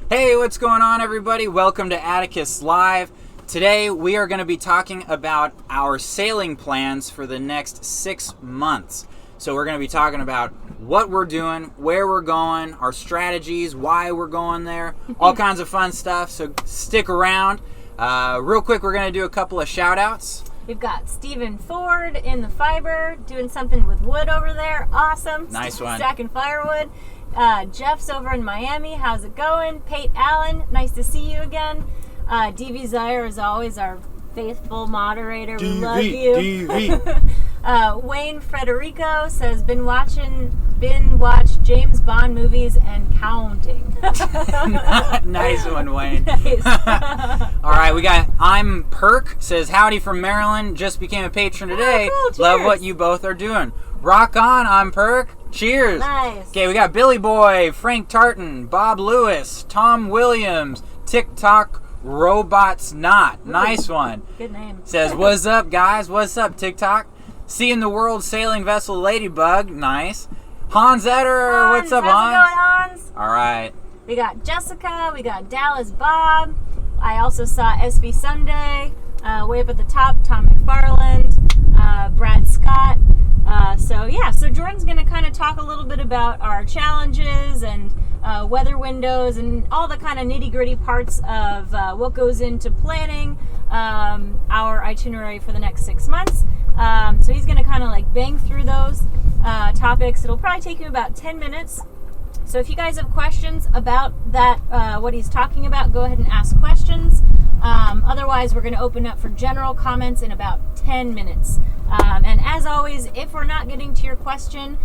Hey, what's going on, everybody? Welcome to Atticus Live. Today we are going to be talking about our sailing plans for the next 6 months. So we're going to be talking about what we're doing, where we're going, our strategies, why we're going there, all kinds of fun stuff. So stick around. Real quick, we're going to do a couple of shout outs. We've got Stephen Ford in the fiber doing something with wood over there. Awesome. Nice one. Stacking firewood. Jeff's over in Miami. How's it going? Pate Allen, nice to see you again. DV Zire, as always, our faithful moderator. We love you. DV. Wayne Frederico says, been watched James Bond movies and counting. Nice one, Wayne. Nice. All right, we got I'm Perk, says, howdy from Maryland, just became a patron today. Oh, cool. Love Cheers. what you both are doing. Rock on, I'm Perk. Cheers. Nice. Okay, we got Billy Boy, Frank Tartan, Bob Lewis, Tom Williams, TikTok Robots Not. Nice one. Good name. Says, what's up, guys? What's up, TikTok? Seeing the world sailing vessel Ladybug. Nice. Hans Etter. What's up, How's it Hans? going, Hans? All right. We got Jessica, we got Dallas Bob. I also saw SB Sunday, way up at the top, Tom McFarland, Brad Scott. So Jordan's going to kind of talk a little bit about our challenges and weather windows and all the kind of nitty-gritty parts of what goes into planning our itinerary for the next 6 months. So he's going to kind of like bang through those topics. It'll probably take him about 10 minutes. So if you guys have questions about that, what he's talking about, go ahead and ask questions. Otherwise, we're going to open up for general comments in about 10 minutes. And as always, if we're not getting to your question,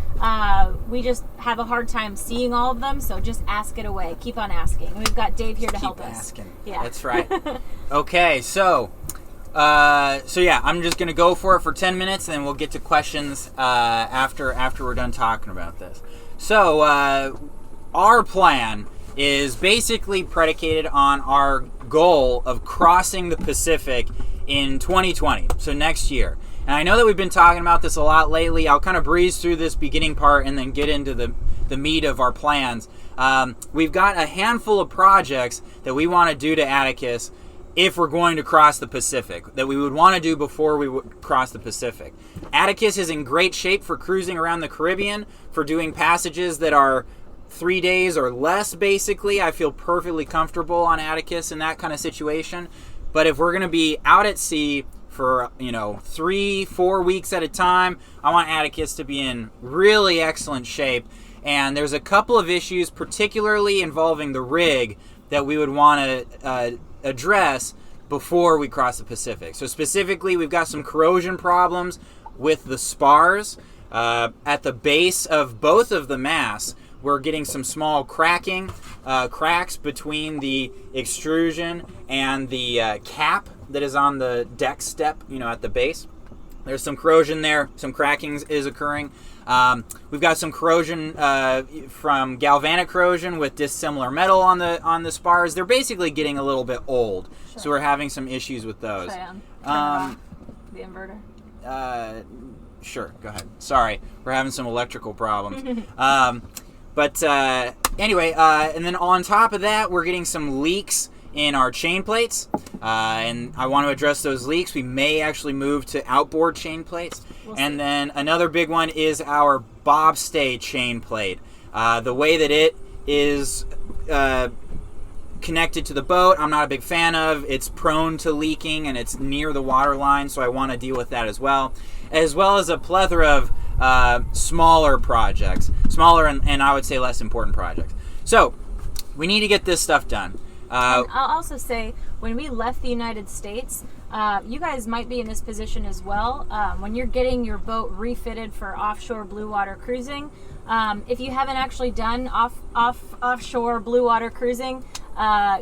we just have a hard time seeing all of them, so just ask it away. Keep on asking. And we've got Dave here to help us. Keep asking. Yeah. That's right. Okay, so I'm just going to go for it for 10 minutes, and then we'll get to questions after we're done talking about this. So, our plan is basically predicated on our goal of crossing the Pacific in 2020, so next year. And I know that we've been talking about this a lot lately. I'll kind of breeze through this beginning part and then get into the meat of our plans. We've got a handful of projects that we want to do to Atticus if we're going to cross the Pacific, that we would want to do before we would cross the Pacific. Atticus is in great shape for cruising around the Caribbean, for doing passages that are 3 days or less, basically. I feel perfectly comfortable on Atticus in that kind of situation. But if we're going to be out at sea for 3-4 weeks at a time, I want Atticus to be in really excellent shape. And there's a couple of issues, particularly involving the rig, that we would want to address before we cross the Pacific. So specifically, we've got some corrosion problems with the spars. At the base of both of the masts, we're getting some small cracks between the extrusion and the cap that is on the deck step, at the base. There's some corrosion there, some cracking is occurring. We've got some corrosion from galvanic corrosion with dissimilar metal on the spars. They're basically getting a little bit old, Sure. So we're having some issues with those. Turn off the inverter. Sure, go ahead. Sorry, we're having some electrical problems. Anyway, and then on top of that, we're getting some leaks in our chain plates, and I want to address those leaks. We may actually move to outboard chain plates. And then another big one is our bobstay chain plate. The way that it is connected to the boat, I'm not a big fan of. It's prone to leaking, and it's near the water line, so I want to deal with that as well as a plethora of smaller projects, and I would say less important projects. So we need to get this stuff done. And I'll also say, when we left the United States, you guys might be in this position as well. When you're getting your boat refitted for offshore blue water cruising, if you haven't actually done offshore blue water cruising,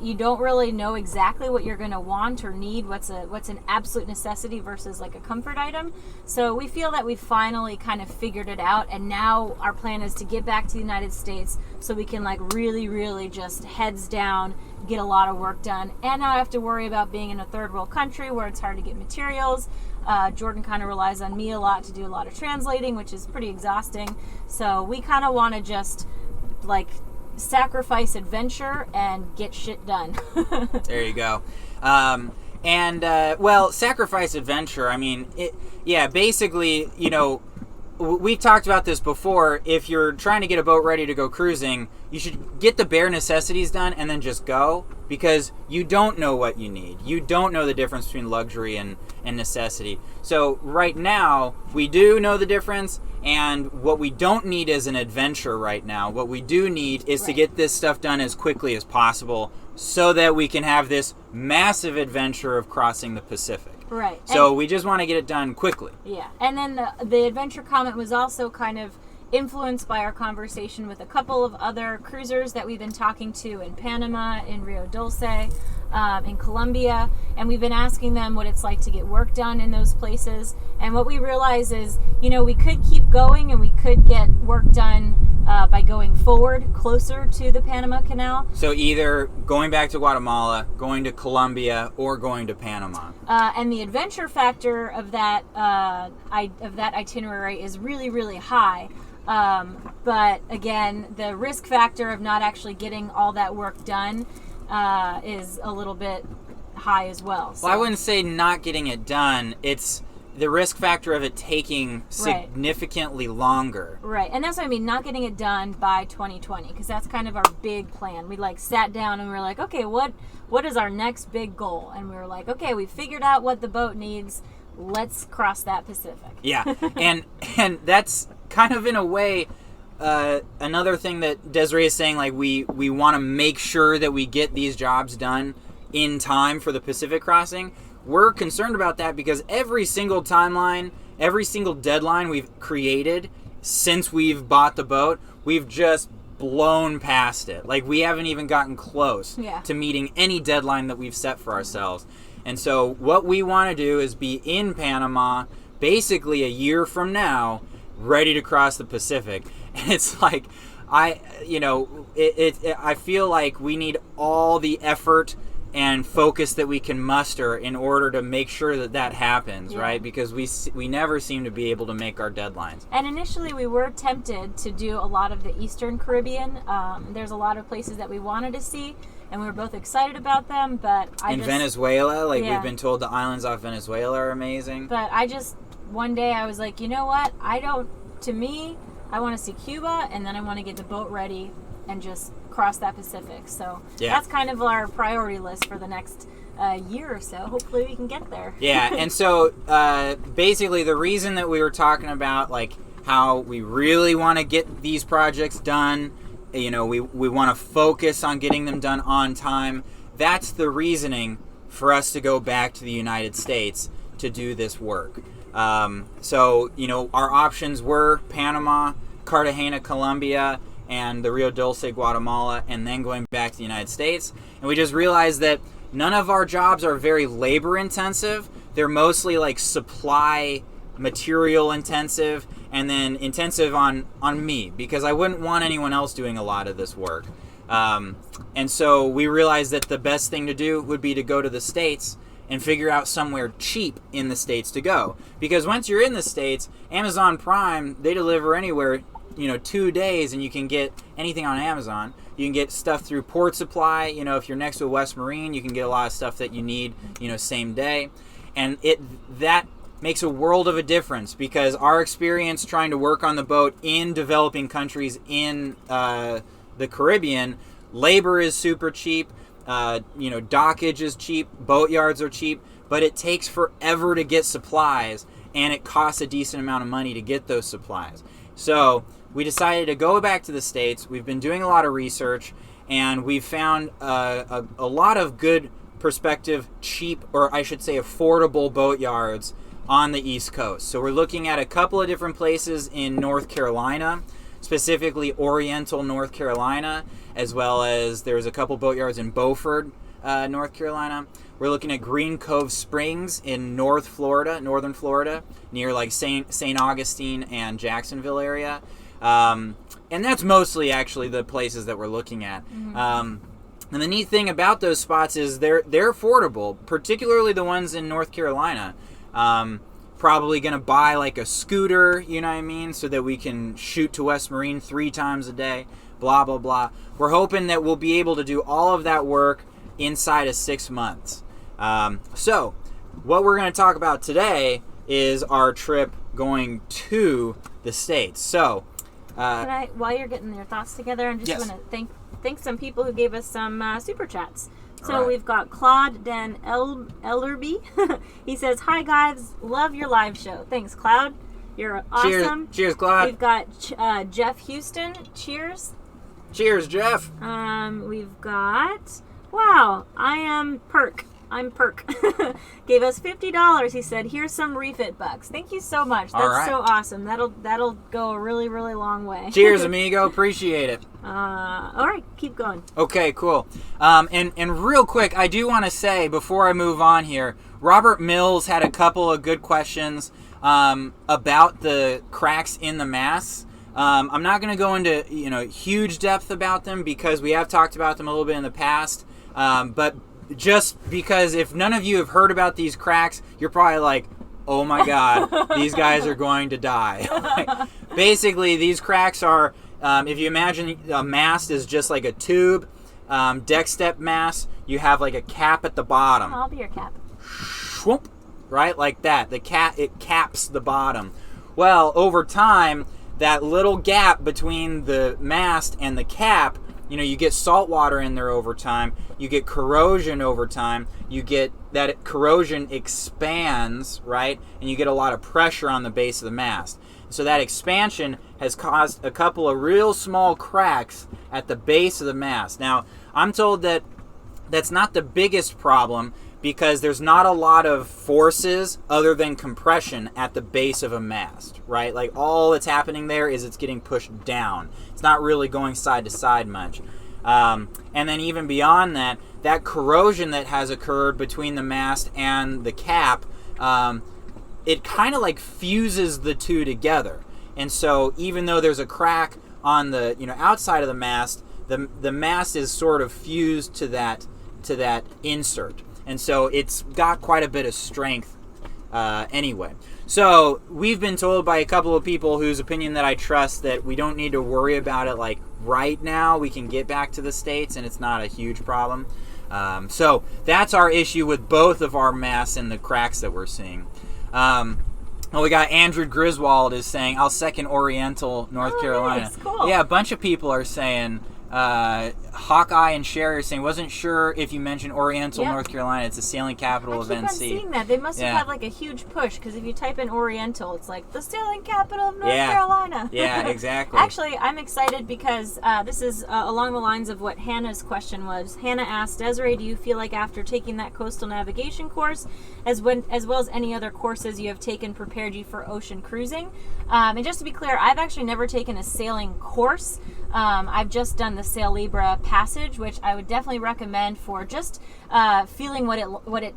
you don't really know exactly what you're going to want or need, what's an absolute necessity versus like a comfort item. So we feel that we've finally kind of figured it out, and now our plan is to get back to the United States so we can like really just heads down, get a lot of work done, and not have to worry about being in a third world country where it's hard to get materials. Jordan kind of relies on me a lot to do a lot of translating, which is pretty exhausting. So we kind of want to just like sacrifice adventure and get shit done. There you go. Sacrifice adventure, I mean, basically, we've talked about this before. If you're trying to get a boat ready to go cruising, you should get the bare necessities done and then just go, because you don't know what you need. You don't know the difference between luxury and necessity. So right now, we do know the difference, and what we don't need is an adventure right now. What we do need is to get this stuff done as quickly as possible so that we can have this massive adventure of crossing the Pacific. Right. So we just want to get it done quickly. Yeah. And then the adventure comment was also kind of influenced by our conversation with a couple of other cruisers that we've been talking to in Panama, in Rio Dulce, in Colombia, and we've been asking them what it's like to get work done in those places. And what we realize is, we could keep going and we could get work done by going forward closer to the Panama Canal. So either going back to Guatemala, going to Colombia, or going to Panama. And the adventure factor of that itinerary is really, really high. But again, the risk factor of not actually getting all that work done is a little bit high as well. So. Well, I wouldn't say not getting it done. It's the risk factor of it taking significantly longer. Right, and that's what I mean, not getting it done by 2020, because that's kind of our big plan. We sat down and we were like, okay, what is our next big goal? And we were like, okay, we figured out what the boat needs. Let's cross that Pacific. Yeah, and that's kind of in a way another thing that Desiree is saying, we want to make sure that we get these jobs done in time for the Pacific crossing. We're concerned about that because every single timeline, every single deadline we've created since we've bought the boat, we've just blown past it. We haven't even gotten close to meeting any deadline that we've set for ourselves. And so what we want to do is be in Panama basically a year from now, ready to cross the Pacific. And it's I feel like we need all the effort and focus that we can muster in order to make sure that happens, right? Because we never seem to be able to make our deadlines. And initially we were tempted to do a lot of the Eastern Caribbean. There's a lot of places that we wanted to see, and we were both excited about them, but Venezuela, we've been told the islands off Venezuela are amazing. But one day I was like, you know what? I want to see Cuba, and then I want to get the boat ready and just cross that Pacific. So that's kind of our priority list for the next year or so. Hopefully we can get there. Yeah, and so basically the reason that we were talking about how we really want to get these projects done, we want to focus on getting them done on time. That's the reasoning for us to go back to the United States to do this work. So our options were Panama, Cartagena, Colombia, and the Rio Dulce, Guatemala, and then going back to the United States. And we just realized that none of our jobs are very labor intensive. They're mostly supply material intensive, and then intensive on me, because I wouldn't want anyone else doing a lot of this work. And so we realized that the best thing to do would be to go to the States and figure out somewhere cheap in the States to go. Because once you're in the States, Amazon Prime, they deliver anywhere 2 days, and you can get anything on Amazon. You can get stuff through Port Supply. If you're next to a West Marine, you can get a lot of stuff that you need, same day. And that makes a world of a difference, because our experience trying to work on the boat in developing countries in the Caribbean, labor is super cheap. Dockage is cheap. Boatyards are cheap. But it takes forever to get supplies, and it costs a decent amount of money to get those supplies. So we decided to go back to the States. We've been doing a lot of research, and we've found a lot of good prospective, cheap, or I should say affordable boatyards on the East Coast. So we're looking at a couple of different places in North Carolina, specifically Oriental North Carolina, as well as there's a couple boatyards in Beaufort, North Carolina. We're looking at Green Cove Springs in northern Florida, near St. Augustine and Jacksonville area. And that's mostly actually the places that we're looking at. Mm-hmm. And the neat thing about those spots is they're affordable, particularly the ones in North Carolina. Probably going to buy a scooter, so that we can shoot to West Marine 3 times a day. blah, blah, blah. We're hoping that we'll be able to do all of that work inside of 6 months. So what we're going to talk about today is our trip going to the States. So, Can I, while you're getting your thoughts together, I just want to thank some people who gave us some super chats. So we've got Claude Dan Ellerby. He says, "Hi guys, love your live show." Thanks, Claude. You're awesome. Cheers, Claude. We've got Jeff Houston. Cheers. Cheers, Jeff. We've got I'm Perk. Gave us $50. He said, "Here's some refit bucks." Thank you so much. That's so awesome. That'll go a really, really long way. Cheers, amigo. Appreciate it. All right, keep going. Okay, cool. And real quick, I do want to say before I move on here, Robert Mills had a couple of good questions about the cracks in the masts. I'm not going to go into huge depth about them because we have talked about them a little bit in the past. But just because if none of you have heard about these cracks, you're probably like, oh my God, these guys are going to die. Basically, these cracks are, if you imagine a mast is just like a tube, deck step mast, you have like a cap at the bottom. I'll be your cap. Swoop, right? Like that. It caps the bottom. Well, over time, that little gap between the mast and the cap, you get salt water in there over time. You get corrosion over time. You get that corrosion expands, right? And you get a lot of pressure on the base of the mast. So that expansion has caused a couple of real small cracks at the base of the mast. Now, I'm told that that's not the biggest problem because there's not a lot of forces other than compression at the base of a mast, right? Like all that's happening there is it's getting pushed down. It's not really going side to side much. And then even beyond that, that corrosion that has occurred between the mast and the cap, it kind of like fuses the two together. And so even though there's a crack on the outside of the mast mast is sort of fused to that insert. And so it's got quite a bit of strength anyway. So we've been told by a couple of people whose opinion that I trust that we don't need to worry about it like right now. We can get back to the States and it's not a huge problem. So that's our issue with both of our masts and the cracks that we're seeing. Well, we got Andrew Griswold is saying, "I'll second Oriental, North Carolina." Nice, cool. Yeah, a bunch of people are saying, Hawkeye and Sherry are saying, "Wasn't sure if you mentioned Oriental, North Carolina. It's the sailing capital of NC." I'm seeing that. They must have had like a huge push because if you type in Oriental, it's like the sailing capital of North Carolina. Yeah, exactly. Actually, I'm excited because this is along the lines of what Hannah's question was. Hannah asked, "Desiree, do you feel like after taking that coastal navigation course, as well as any other courses you have taken, prepared you for ocean cruising?" And just to be clear, I've actually never taken a sailing course. I've just done the Sail Libra passage, which I would definitely recommend for just feeling what it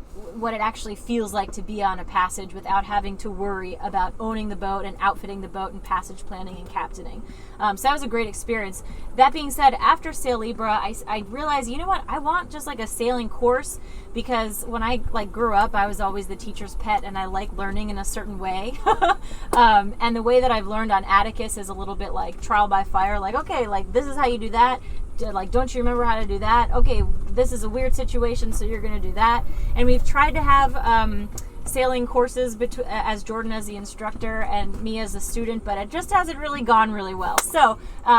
actually feels like to be on a passage without having to worry about owning the boat and outfitting the boat and passage planning and captaining. So that was a great experience. That being said, after Sail Libra, I realized, you know what, I want just like a sailing course because when I grew up, I was always the teacher's pet and I like learning in a certain way. And the way that I've learned on Atticus is a little bit like trial by fire. Like, okay, like this is how you do that. Like, don't you remember how to do that? Okay, this is a weird situation, so you're going to do that. And we've tried to have sailing courses as Jordan as the instructor and me as a student, but it just hasn't really gone really well. So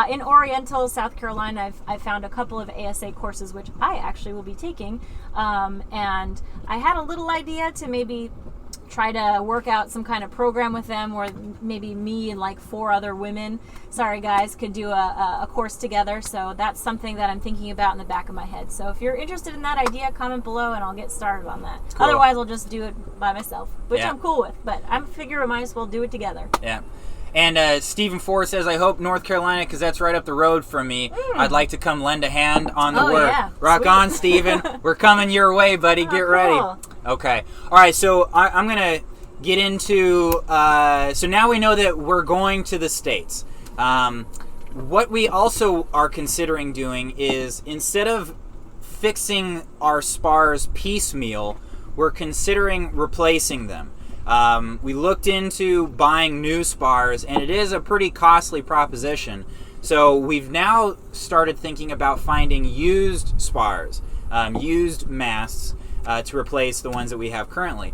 in Oriental, South Carolina, I've found a couple of ASA courses, which I actually will be taking. And I had a little idea to maybe try to work out some kind of program with them where maybe me and like 4 other women, sorry guys, could do a course together. So that's something that I'm thinking about in the back of my head. So if you're interested in that idea, comment below and I'll get started on that. Cool. Otherwise, I'll just do it by myself, which I'm cool with. But I figure I might as well do it together. Yeah. And Stephen Ford says, "I hope North Carolina, because that's right up the road from me. I'd like to come lend a hand on the work." Yeah. Rock Sweet. On, Stephen. We're coming your way, buddy. Get ready. Cool. Okay. All right, so I'm going to get into... so now we know that we're going to the States. What we also are considering doing is, instead of fixing our spars piecemeal, we're considering replacing them. We looked into buying new spars, and it is a pretty costly proposition. So we've now started thinking about finding used spars, used masts to replace the ones that we have currently.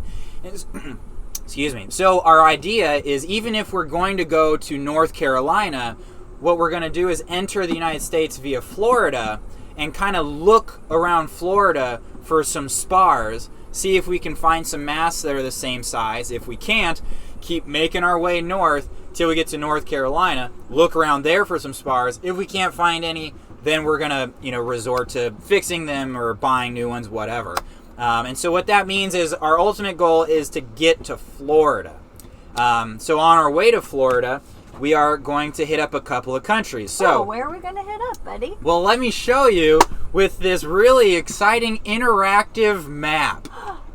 Excuse me. So our idea is, even if we're going to go to North Carolina, what we're going to do is enter the United States via Florida and kind of look around Florida for some spars, see if we can find some masts that are the same size. If we can't, keep making our way north till we get to North Carolina, look around there for some spars. If we can't find any, then we're going to, resort to fixing them or buying new ones, whatever. And so what that means is our ultimate goal is to get to Florida. So on our way to Florida, we are going to hit up a couple of countries. So where are we going to hit up, buddy? Well, let me show you with this really exciting interactive map.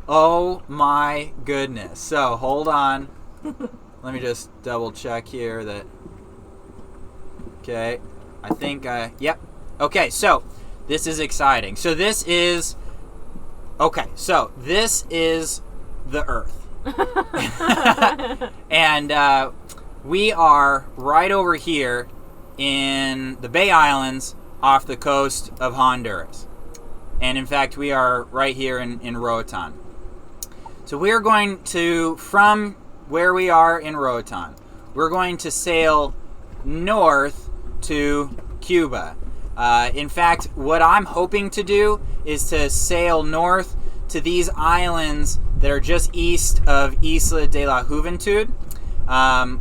Oh my goodness. So hold on. Let me just double check here that... Okay. I think, yep. Okay, so this is exciting. So this is... Okay, so this is the Earth. And we are right over here in the Bay Islands off the coast of Honduras. And in fact, we are right here in Roatan. So we are going to, from where we are in Roatan, we're going to sail north to Cuba. In fact, what I'm hoping to do is to sail north to these islands that are just east of Isla de la Juventud.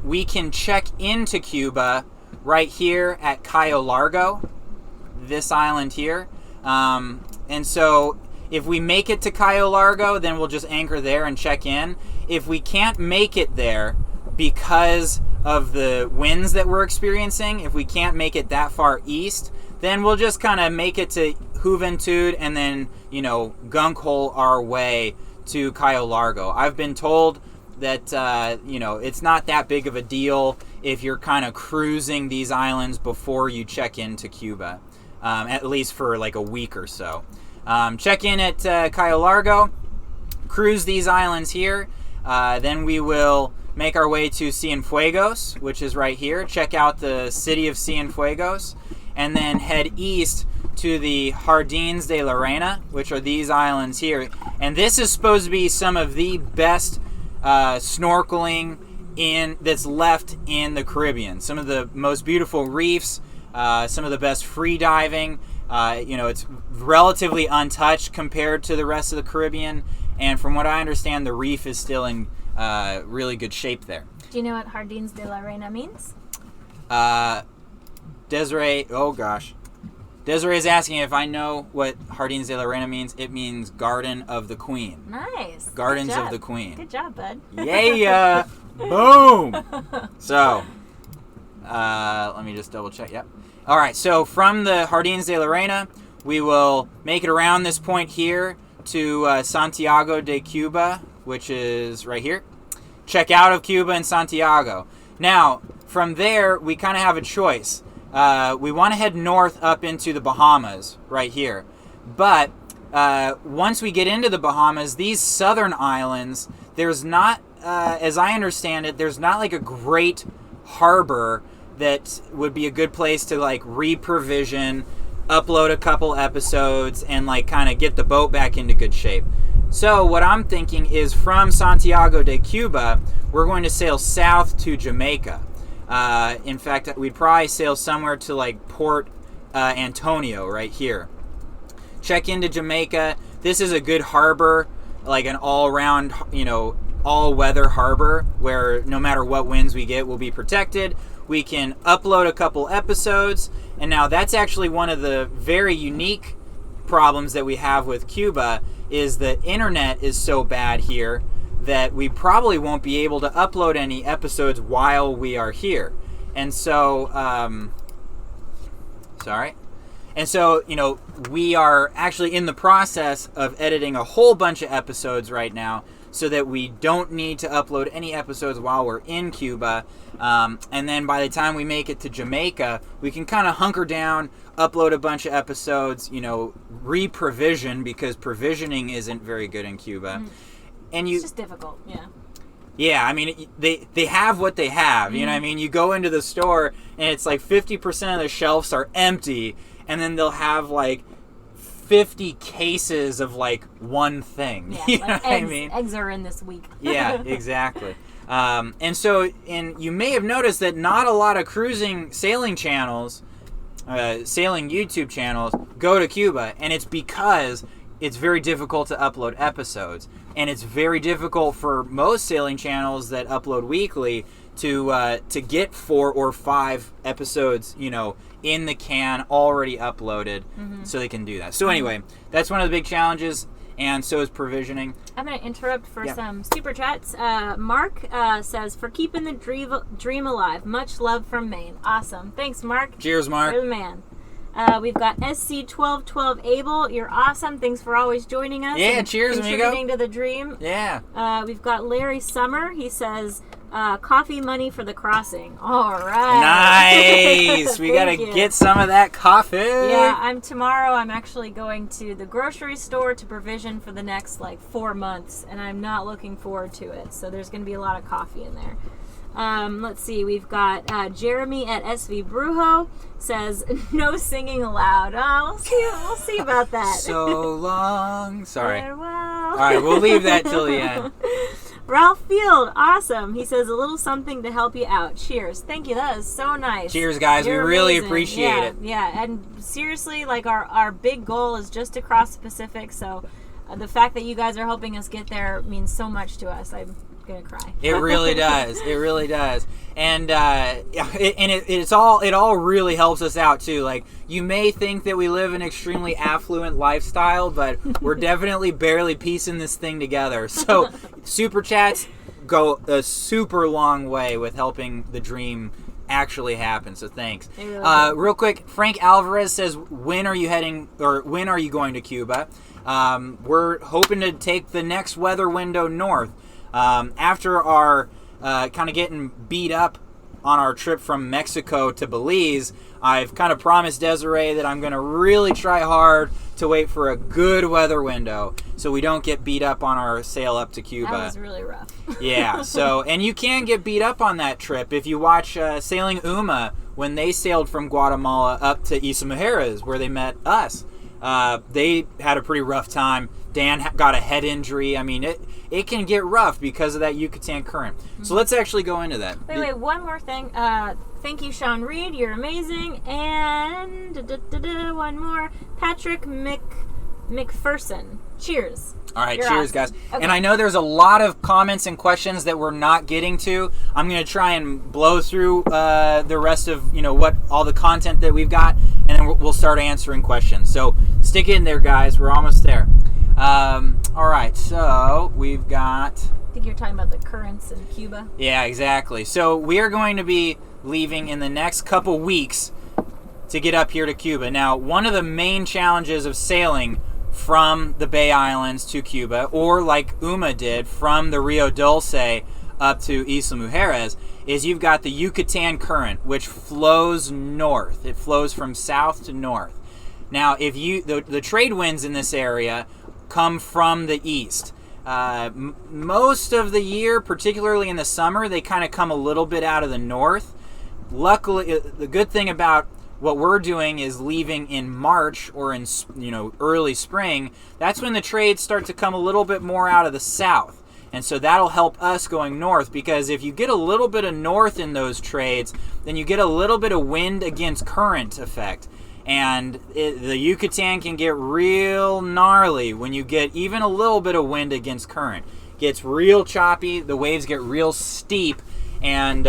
We can check into Cuba right here at Cayo Largo, this island here. And so if we make it to Cayo Largo, then we'll just anchor there and check in. If we can't make it there because of the winds that we're experiencing, if we can't make it that far east, then we'll just kind of make it to Juventud and then, gunk hole our way to Cayo Largo. I've been told that, it's not that big of a deal if you're kind of cruising these islands before you check into Cuba, at least for like a week or so. Check in at Cayo Largo, cruise these islands here, then we will make our way to Cienfuegos, which is right here. Check out the city of Cienfuegos, and then head east to the Jardines de la Reina, which are these islands here. And this is supposed to be some of the best snorkeling that's left in the Caribbean. Some of the most beautiful reefs, some of the best free diving. It's relatively untouched compared to the rest of the Caribbean. And from what I understand, the reef is still in really good shape there. Do you know what Jardines de la Reina means? Desiree, oh gosh. Desiree is asking if I know what Jardines de la Reina means. It means Garden of the Queen. Nice. Gardens of the Queen. Good job, bud. Yeah. Boom. So, let me just double check. Yep. All right. So from the Jardines de la Reina, we will make it around this point here to Santiago de Cuba, which is right here. Check out of Cuba and Santiago. Now, from there, we kind of have a choice. We want to head north up into the Bahamas right here. But once we get into the Bahamas, these southern islands, there's not, as I understand it, there's not like a great harbor that would be a good place to like re-provision, upload a couple episodes, and like kind of get the boat back into good shape. So what I'm thinking is from Santiago de Cuba, we're going to sail south to Jamaica. In fact, we'd probably sail somewhere to like Port Antonio right here. Check into Jamaica. This is a good harbor, like an all-round, all-weather harbor where no matter what winds we get, we'll be protected. We can upload a couple episodes. And now that's actually one of the very unique problems that we have with Cuba is the internet is so bad here that we probably won't be able to upload any episodes while we are here. And so, we are actually in the process of editing a whole bunch of episodes right now so that we don't need to upload any episodes while we're in Cuba. And then by the time we make it to Jamaica, we can kind of hunker down, upload a bunch of episodes, re-provision because provisioning isn't very good in Cuba. Mm. And it's just difficult, yeah. Yeah, I mean, they have what they have. You know what I mean? You go into the store, and it's like 50% of the shelves are empty, and then they'll have, like, 50 cases of, like, one thing. Yeah, you like know what I mean? Eggs are in this week. Yeah, exactly. And you may have noticed that not a lot of sailing channels, sailing YouTube channels go to Cuba, and it's because it's very difficult to upload episodes, and it's very difficult for most sailing channels that upload weekly to get 4 or 5 episodes, in the can already uploaded, so they can do that. So anyway, that's one of the big challenges, and so is provisioning. I'm going to interrupt for some super chats. Mark says, for keeping the dream alive. Much love from Maine. Awesome. Thanks, Mark. Cheers, Mark. You're the man. We've got SC1212 Abel. You're awesome. Thanks for always joining us. Yeah, cheers, amigo. Contributing to the dream. Yeah. We've got Larry Summer. He says, coffee money for the crossing. All right. Nice. We got to get some of that coffee. Yeah, tomorrow I'm actually going to the grocery store to provision for the next 4 months, and I'm not looking forward to it. So there's going to be a lot of coffee in there. Let's see. We've got Jeremy at SV Brujo says no singing aloud. Oh, we'll see about that. So long. Sorry. Farewell. All right, we'll leave that till the end. Ralph Field, awesome. He says a little something to help you out. Cheers. Thank you. That is so nice. Cheers, guys. You're we really amazing. appreciate it. Yeah, and seriously, our big goal is just to cross the Pacific, so the fact that you guys are helping us get there means so much to us. I'm gonna cry. It really does. It really does. And it all really helps us out too. Like, you may think that we live an extremely affluent lifestyle, but we're definitely barely piecing this thing together. So super chats go a super long way with helping the dream actually happen. So thanks. Real quick, Frank Alvarez says, when are you going to Cuba? We're hoping to take the next weather window north. After our kind of getting beat up on our trip from Mexico to Belize, I've kind of promised Desiree that I'm going to really try hard to wait for a good weather window so we don't get beat up on our sail up to Cuba. That was really rough. Yeah, and you can get beat up on that trip if you watch Sailing Uma when they sailed from Guatemala up to Isla Mujeres where they met us. They had a pretty rough time. Dan got a head injury. I mean, it can get rough because of that Yucatan current. So let's actually go into that. Wait, one more thing. Thank you, Sean Reed. You're amazing. And one more. Patrick McPherson. Cheers. All right, You're cheers, awesome. guys. Okay. And I know there's a lot of comments and questions that we're not getting to. I'm going to try and blow through the rest of, what all the content that we've got, and then we'll start answering questions. So stick in there, guys. We're almost there. All right, so we've got... I think you're talking about the currents in Cuba. Yeah, exactly. So we are going to be leaving in the next couple weeks to get up here to Cuba. Now, one of the main challenges of sailing from the Bay Islands to Cuba, or like Uma did, from the Rio Dulce up to Isla Mujeres, is you've got the Yucatan current, which flows north. It flows from south to north. Now, if the trade winds in this area come from the east. Most of the year, particularly in the summer, they kind of come a little bit out of the north. Luckily, the good thing about what we're doing is leaving in March or in early spring. That's when the trades start to come a little bit more out of the south. And so that'll help us going north, because if you get a little bit of north in those trades, then you get a little bit of wind against current effect. And the Yucatan can get real gnarly when you get even a little bit of wind against current. It gets real choppy, the waves get real steep, and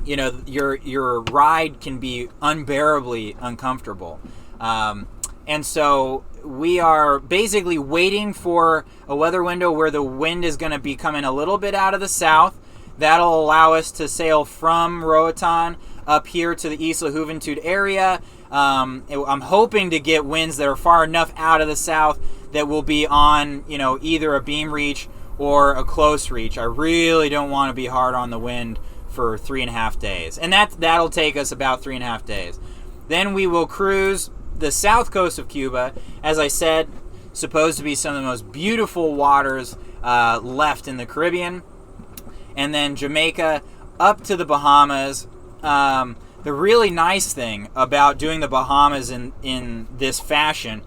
your ride can be unbearably uncomfortable. And so we are basically waiting for a weather window where the wind is going to be coming a little bit out of the south. That'll allow us to sail from Roatan up here to the Isla Juventud area. I'm hoping to get winds that are far enough out of the south that will be on, either a beam reach or a close reach. I really don't want to be hard on the wind for 3.5 days. And that'll take us about 3.5 days. Then we will cruise the south coast of Cuba. As I said, supposed to be some of the most beautiful waters left in the Caribbean. and then Jamaica up to the Bahamas. The really nice thing about doing the Bahamas in this fashion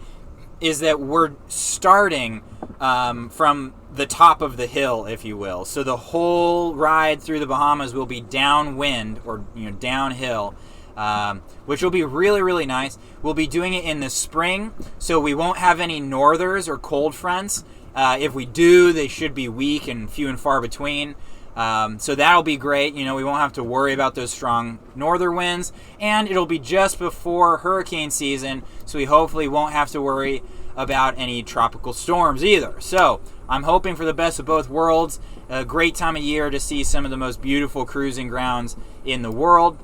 is that we're starting from the top of the hill, if you will. So the whole ride through the Bahamas will be downwind, or downhill, which will be really, really nice. We'll be doing it in the spring, so we won't have any northers or cold fronts. If we do, they should be weak and few and far between. So that'll be great. We won't have to worry about those strong northern winds, and it'll be just before hurricane season, so we hopefully won't have to worry about any tropical storms either. So I'm hoping for the best of both worlds. A great time of year to see some of the most beautiful cruising grounds in the world.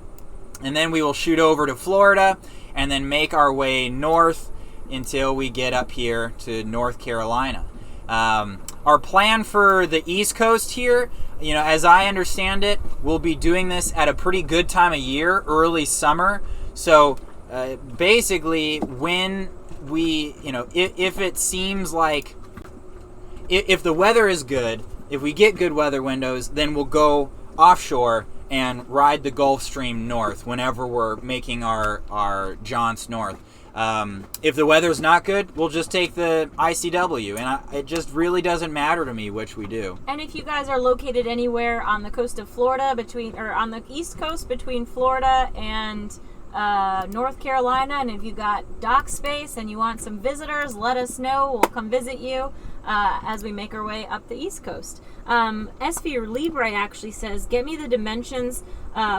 And then we will shoot over to Florida and then make our way north until we get up here to North Carolina. Our plan for the East Coast here, as I understand it, we'll be doing this at a pretty good time of year, early summer. So basically, when we, if it seems like, if the weather is good, if we get good weather windows, then we'll go offshore and ride the Gulf Stream north whenever we're making our jaunts north. If the weather's not good, we'll just take the ICW, and it just really doesn't matter to me which we do. And if you guys are located anywhere on the coast of Florida, or on the East Coast between Florida and North Carolina, and if you got dock space and you want some visitors, let us know. We'll come visit you as we make our way up the East Coast. SV Libre actually says, get me the dimensions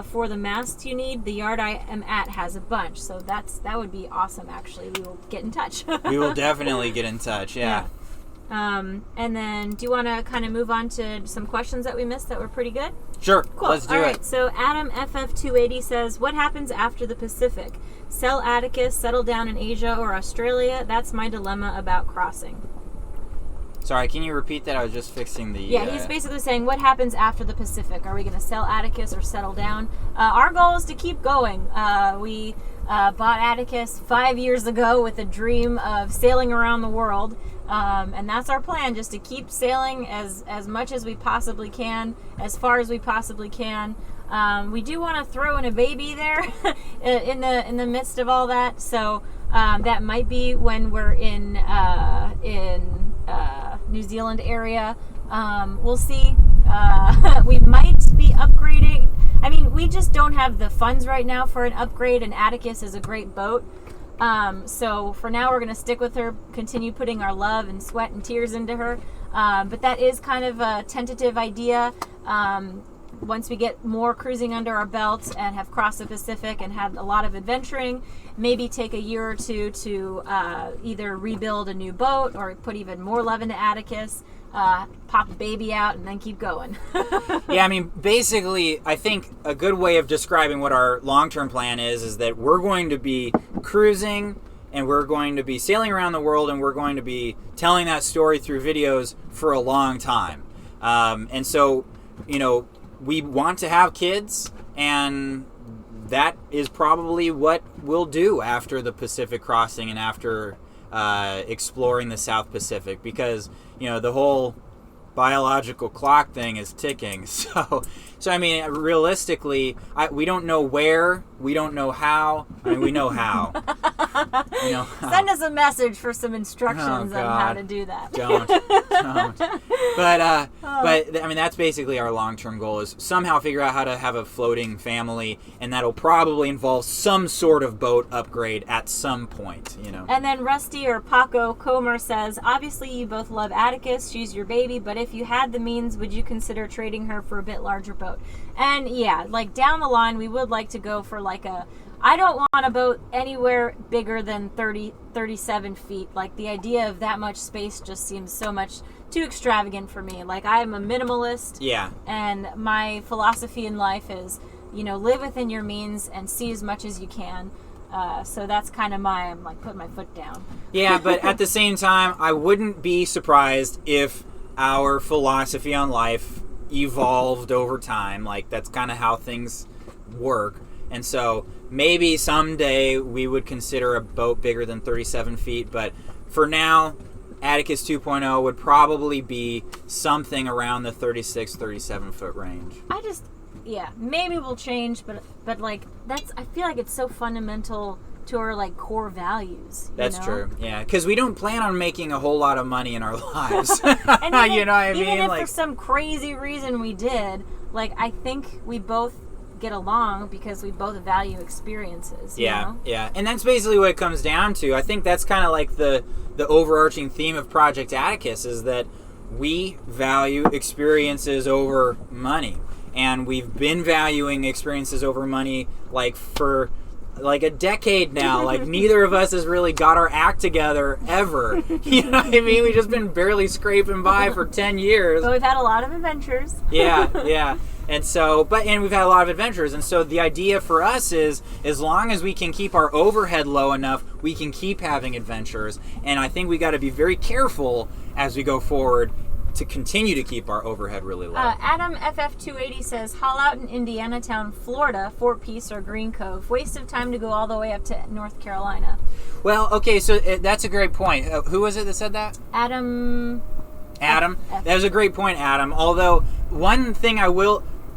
for the masts you need. The yard I am at has a bunch, so that would be awesome. Actually, we will get in touch. We will definitely get in touch. Yeah. And then, do you want to kind of move on to some questions that we missed that were pretty good? Sure. Cool. Let's do it. All right. So Adam FF280 says, what happens after the Pacific? Sell Atticus, settle down in Asia or Australia? That's my dilemma about crossing. Sorry, can you repeat that? I was just fixing the... Yeah, he's basically saying, what happens after the Pacific? Are we going to sell Atticus or settle down? Our goal is to keep going. We bought Atticus 5 years ago with a dream of sailing around the world. And that's our plan, just to keep sailing as much as we possibly can, as far as we possibly can. We do want to throw in a baby there in the midst of all that. So that might be when we're in New Zealand area. We'll see. We might be upgrading. I mean, we just don't have the funds right now for an upgrade, and Atticus is a great boat. So for now, we're going to stick with her, continue putting our love and sweat and tears into her. But that is kind of a tentative idea. Once we get more cruising under our belts and have crossed the Pacific and had a lot of adventuring, maybe take a year or two to either rebuild a new boat or put even more love into Atticus, pop a baby out, and then keep going. Yeah, I mean, basically, I think a good way of describing what our long-term plan is that we're going to be cruising and we're going to be sailing around the world and we're going to be telling that story through videos for a long time. And so, we want to have kids, and that is probably what we'll do after the Pacific crossing and after exploring the South Pacific, because the whole biological clock thing is ticking. So I mean, realistically, we don't know where, we don't know how. I mean, we know how. Send us a message for some instructions on how to do that. Don't. But I mean, that's basically our long-term goal, is somehow figure out how to have a floating family, and that'll probably involve some sort of boat upgrade at some point. And then Rusty or Paco Comer says, obviously you both love Atticus, she's your baby, but if you had the means, would you consider trading her for a bit larger boat? And yeah, like down the line, we would like to go for I don't want a boat anywhere bigger than 37 feet. Like, the idea of that much space just seems so much too extravagant for me. Like, I am a minimalist. Yeah. And my philosophy in life is, live within your means and see as much as you can. So that's kind of I'm putting my foot down. Yeah, but at the same time, I wouldn't be surprised if our philosophy on life evolved over time. Like, that's kind of how things work. And so maybe someday we would consider a boat bigger than 37 feet. But for now, Atticus 2.0 would probably be something around the 36, 37 foot range. Maybe we'll change, but like I feel like it's so fundamental to our like core values. That's true. Yeah, because we don't plan on making a whole lot of money in our lives. And even, you know what I mean? Even if like, for some crazy reason we did, like I think we both get along because we both value experiences. Yeah, and that's basically what it comes down to. I think that's kind of like the overarching theme of Project Atticus is that we value experiences over money, and we've been valuing experiences over money like for like a decade now. Like neither of us has really got our act together ever. You know what I mean? We've just been barely scraping by for 10 years. But we've had a lot of adventures. Yeah. And so, and we've had a lot of adventures. And so the idea for us is, as long as we can keep our overhead low enough, we can keep having adventures. And I think we got to be very careful as we go forward to continue to keep our overhead really low. Adam FF280 says, haul out in Indianatown, Florida, Fort Peace or Green Cove. Waste of time to go all the way up to North Carolina. Well, okay, so that's a great point. Who was it that said that? Adam. That was a great point, Adam. Although,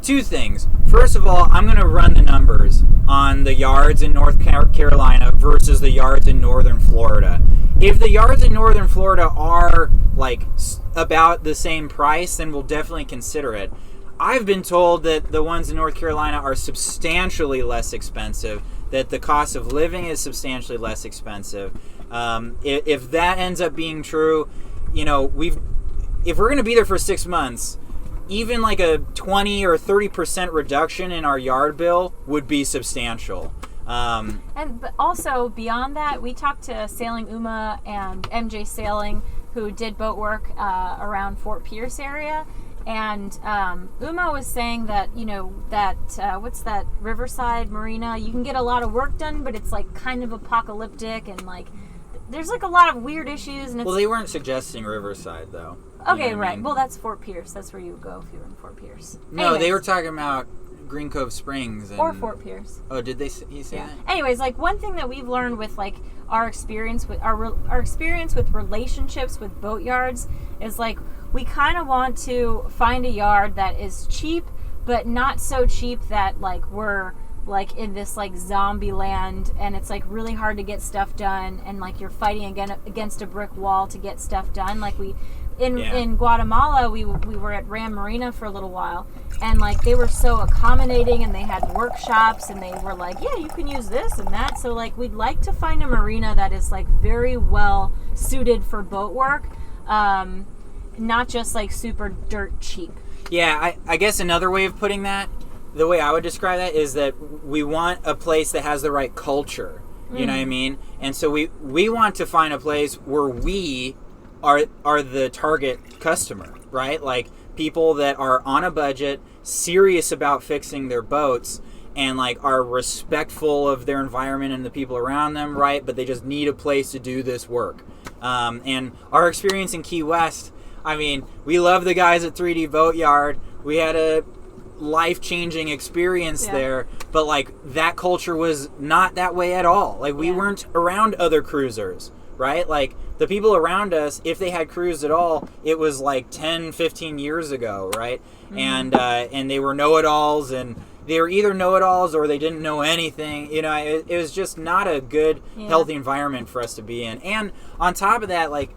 two things. First of all, I'm going to run the numbers on the yards in North Carolina versus the yards in northern Florida. If the yards in northern Florida are like about the same price, then we'll definitely consider it. I've been told that the ones in North Carolina are substantially less expensive, that the cost of living is substantially less expensive. If that ends up being true, if we're going to be there for 6 months, even like a 20 or 30% reduction in our yard bill would be substantial. But also beyond that, we talked to Sailing Uma and MJ Sailing, who did boat work around Fort Pierce area, and Uma was saying that what's that Riverside Marina? You can get a lot of work done, but it's like kind of apocalyptic and like there's like a lot of weird issues. And they weren't suggesting Riverside though. Okay, right. I mean? Well, that's Fort Pierce. That's where you would go if you were in Fort Pierce. No, Anyways. They were talking about Green Cove Springs or Fort Pierce. Oh, did he say that? Anyways, like one thing that we've learned with like our experience with our experience with relationships with boatyards is like we kind of want to find a yard that is cheap, but not so cheap that like we're like in this like zombie land and it's like really hard to get stuff done and like you're fighting against a brick wall to get stuff done. Like in Guatemala, we were at Ram Marina for a little while, and like they were so accommodating, and they had workshops, and they were like, yeah, you can use this and that. So like we'd like to find a marina that is like very well suited for boat work, not just like super dirt cheap. Yeah, I guess another way of putting that, the way I would describe that is that we want a place that has the right culture. You know what I mean? And so we want to find a place where we are the target customer, right? Like people that are on a budget, serious about fixing their boats, and like are respectful of their environment and the people around them, right? But they just need a place to do this work. And our experience in Key West, I mean, we love the guys at 3D Boatyard. We had a life-changing experience there, but like that culture was not that way at all. Like we weren't around other cruisers, right? Like the people around us, if they had cruised at all, it was like 10, 15 years ago, right? And they were know-it-alls, and they were either know-it-alls or they didn't know anything. It was just not a good, healthy environment for us to be in. And on top of that, like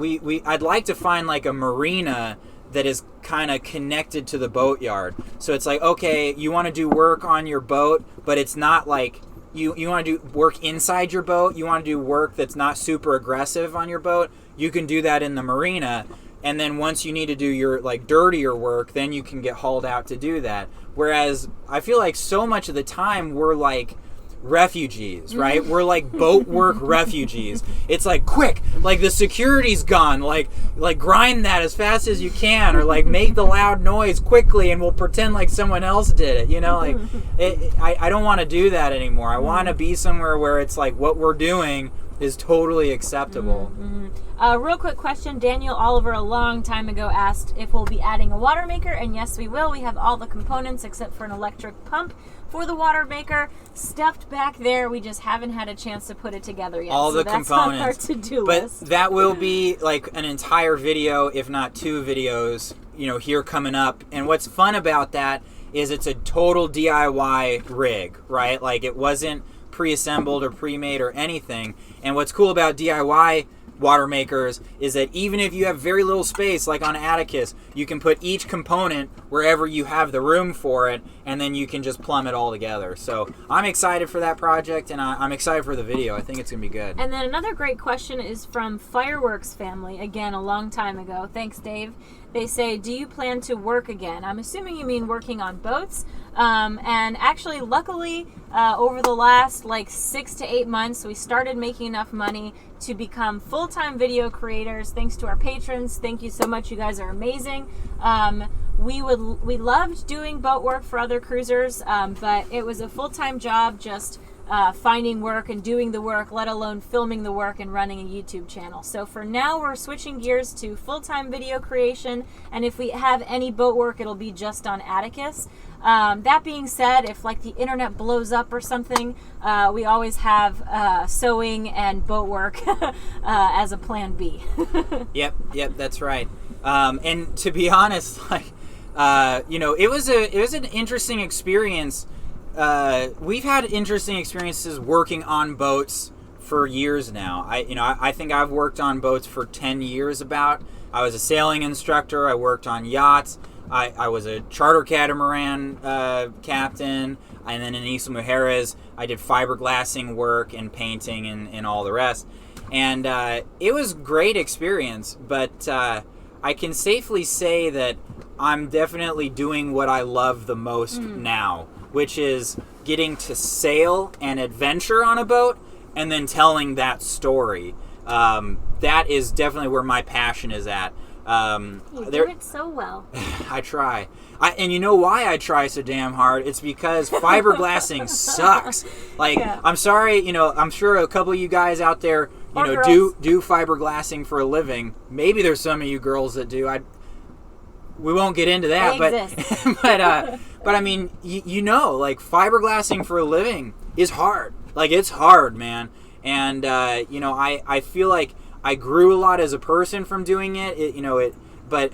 I'd like to find like a marina that is kind of connected to the boatyard. So it's like, okay, you want to do work on your boat, but it's not like you want to do work inside your boat. You want to do work that's not super aggressive on your boat. You can do that in the marina. And then once you need to do your like dirtier work, then you can get hauled out to do that. Whereas I feel like so much of the time we're like refugees, right? We're like boat work refugees. It's like, quick, like the security's gone, like grind that as fast as you can, or like make the loud noise quickly and we'll pretend like someone else did it, I don't want to do that anymore. I want to be somewhere where it's like what we're doing is totally acceptable. Real quick question. Daniel Oliver a long time ago asked if we'll be adding a water maker, and yes, we will. We have all the components except for an electric pump for the water maker stuffed back there. We just haven't had a chance to put it together yet. All the that's components. on our to-do But list. that will be like an entire video, if not 2 videos, here coming up. And what's fun about that is it's a total DIY rig, right? Like it wasn't pre-assembled or pre-made or anything. And what's cool about DIY water makers is that even if you have very little space, like on Atticus, you can put each component wherever you have the room for it, and then you can just plumb it all together. So I'm excited for that project, and I'm excited for the video. I think it's gonna be good. And then another great question is from Fireworks Family, again a long time ago. Thanks, Dave. They say, do you plan to work again? I'm assuming you mean working on boats. And actually, luckily, over the last 6 to 8 months, we started making enough money to become full-time video creators. Thanks to our patrons. Thank you so much. You guys are amazing. We loved doing boat work for other cruisers, but it was a full-time job just finding work and doing the work, let alone filming the work and running a YouTube channel. So for now, we're switching gears to full-time video creation, and if we have any boat work, it'll be just on Atticus. That being said, if the internet blows up or something, we always have sewing and boat work as a plan B. Yep, that's right. And to be honest, it was an interesting experience. We've had interesting experiences working on boats for years now. I think I've worked on boats for 10 years about. I was a sailing instructor. I worked on yachts. I was a charter catamaran captain. And then in Isla Mujeres, I did fiberglassing work and painting and all the rest. And it was a great experience, but I can safely say that I'm definitely doing what I love the most now, which is getting to sail and adventure on a boat and then telling that story. That is definitely where my passion is at. You do it so well. I try. And you know why I try so damn hard? It's because fiberglassing sucks. I'm sorry, I'm sure a couple of you guys out there, do fiberglassing for a living. Maybe there's some of you girls that do. We won't get into that, but I mean, fiberglassing for a living is hard. It's hard, man. And I feel like I grew a lot as a person from doing it. But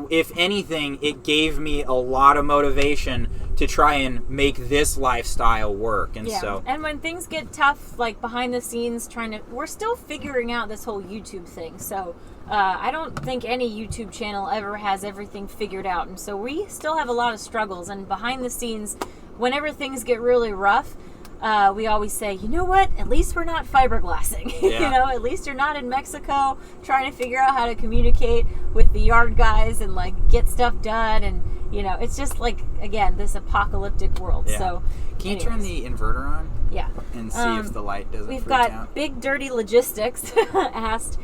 if anything, it gave me a lot of motivation to try and make this lifestyle work. And and when things get tough, behind the scenes, we're still figuring out this whole YouTube thing. So I don't think any YouTube channel ever has everything figured out. And so we still have a lot of struggles. And behind the scenes, whenever things get really rough, we always say, you know what? At least we're not fiberglassing. Yeah. At least you're not in Mexico trying to figure out how to communicate with the yard guys and get stuff done. And it's just again, this apocalyptic world. Yeah. So, can you turn the inverter on? Yeah. And see if the light doesn't. We've freak got out. Big Dirty Logistics asked,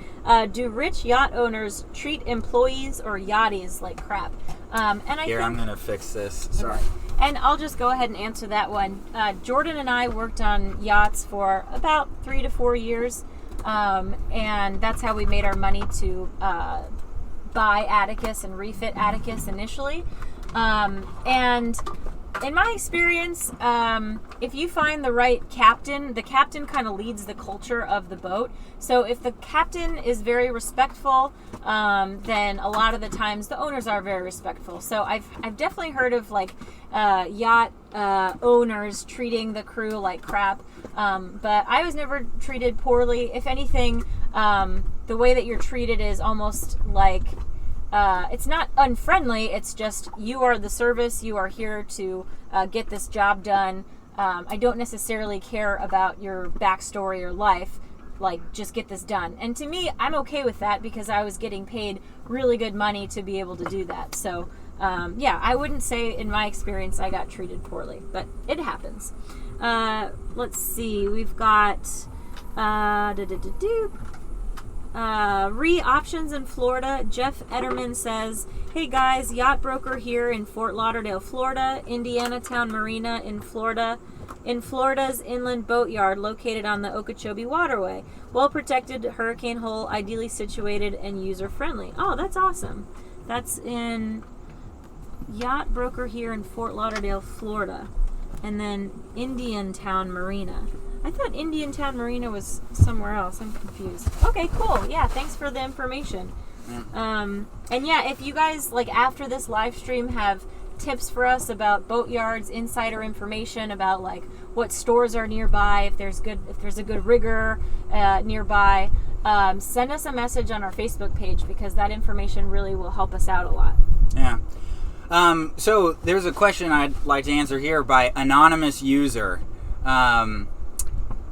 do rich yacht owners treat employees or yachties like crap? And I think I'm gonna fix this. Sorry. Okay. And I'll just go ahead and answer that one. Jordan and I worked on yachts for about 3 to 4 years, and that's how we made our money to buy Atticus and refit Atticus initially. And in my experience, if you find the right captain, the captain kind of leads the culture of the boat. So if the captain is very respectful, then a lot of the times the owners are very respectful. So I've definitely heard of yacht owners treating the crew like crap, but I was never treated poorly. If anything, the way that you're treated is almost it's not unfriendly, it's just you are the service, you are here to get this job done. I don't necessarily care about your backstory or life, just get this done. And to me, I'm okay with that because I was getting paid really good money to be able to do that. So I wouldn't say in my experience I got treated poorly, but it happens. Let's see, we've got options in Florida. Jeff Ederman says, hey guys, yacht broker here in Fort Lauderdale, Florida, Indiana Town Marina in Florida. in Florida's inland boatyard located on the Okeechobee Waterway. Well-protected hurricane hull, ideally situated and user-friendly. Oh, that's awesome. That's in Yacht Broker here in Fort Lauderdale, Florida. And then Indiantown Marina. I thought Indiantown Marina was somewhere else. I'm confused. Okay, cool. Yeah, thanks for the information. And yeah, if you guys, like, after this live stream have tips for us about boatyards, insider information about, like, what stores are nearby, if there's a good rigger nearby, send us a message on our Facebook page, because that information really will help us out a lot. Yeah. So there's a question I'd like to answer here by anonymous user.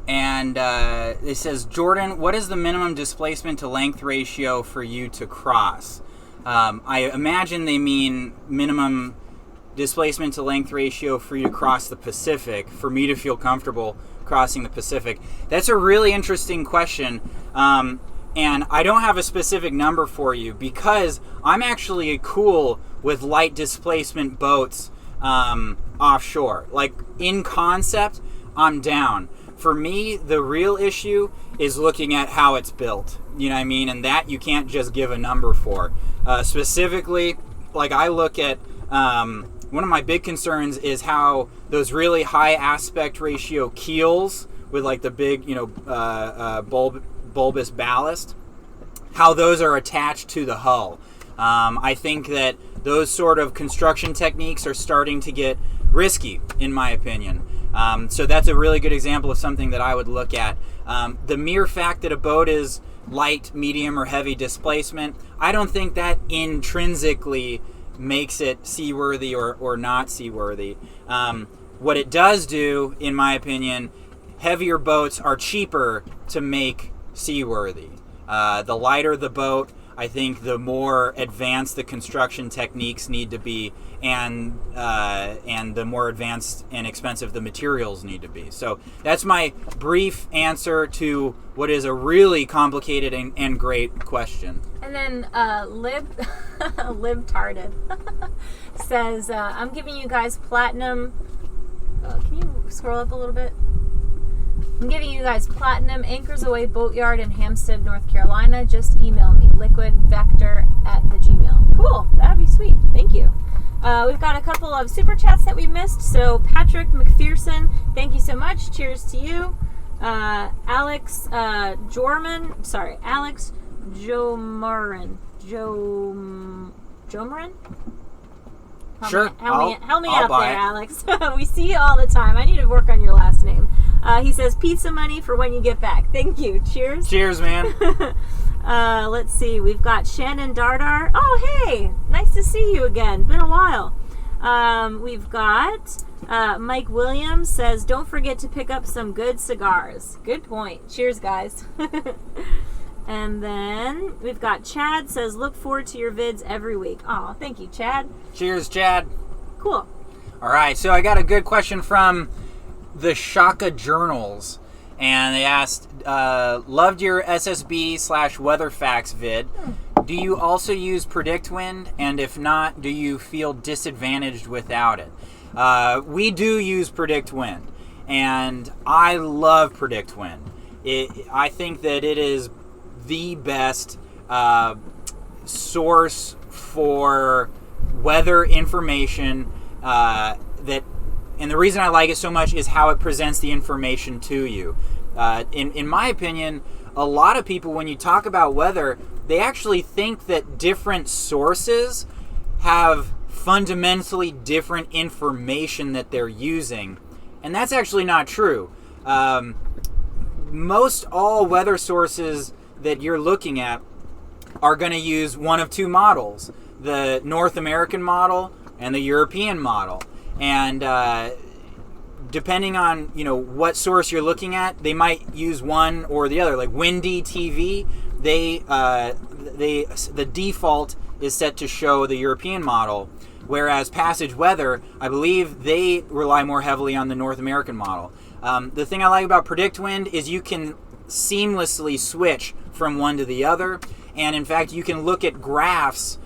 And it says, Jordan, what is the minimum displacement to length ratio for you to cross? I imagine they mean minimum displacement to length ratio for you to cross the Pacific, for me to feel comfortable crossing the Pacific. That's a really interesting question. And I don't have a specific number for you, because I'm actually cool with light displacement boats offshore. Like, in concept, I'm down. For me, the real issue is looking at how it's built. You know what I mean? And that you can't just give a number for. Specifically, like, I look at, one of my big concerns is how those really high aspect ratio keels with, like, the big, bulbous ballast, how those are attached to the hull. I think that those sort of construction techniques are starting to get risky, in my opinion. So that's a really good example of something that I would look at. The mere fact that a boat is light, medium, or heavy displacement, I don't think that intrinsically makes it seaworthy or not seaworthy. What it does do, in my opinion, heavier boats are cheaper to make seaworthy. The lighter the boat, I think the more advanced the construction techniques need to be, and the more advanced and expensive the materials need to be. So that's my brief answer to what is a really complicated and great question. And then Libtarded says, I'm giving you guys platinum. Can you scroll up a little bit? I'm giving you guys platinum Anchors Away Boatyard in Hampstead, North Carolina. Just email me, liquidvector@gmail. Cool, that'd be sweet. Thank you. We've got a couple of super chats that we missed. So Patrick McPherson, thank you so much. Cheers to you. Alex Jomarin. Jomarin? Sure. Help me out there, Alex. We see you all the time. I need to work on your last name. He says, pizza money for when you get back. Thank you. Cheers. Cheers, man. Let's see. We've got Shannon Dardar. Oh, hey. Nice to see you again. Been a while. We've got Mike Williams says, don't forget to pick up some good cigars. Good point. Cheers, guys. And then we've got Chad says, look forward to your vids every week. Oh, thank you, Chad. Cheers, Chad. Cool. All right, so I got a good question from the Shaka Journals, and they asked, loved your SSB/WeatherFacts vid. Do you also use PredictWind? And if not, do you feel disadvantaged without it? We do use PredictWind, and I love PredictWind. I think that it is the best source for weather information and the reason I like it so much is how it presents the information to you. In my opinion, a lot of people, when you talk about weather, they actually think that different sources have fundamentally different information that they're using, and that's actually not true. Most all weather sources that you're looking at are going to use one of two models, the North American model and the European model. And depending on what source you're looking at, they might use one or the other. Like Windy TV, the default is set to show the European model, whereas Passage Weather, I believe they rely more heavily on the North American model. The thing I like about PredictWind is you can seamlessly switch from one to the other, and in fact you can look at graphs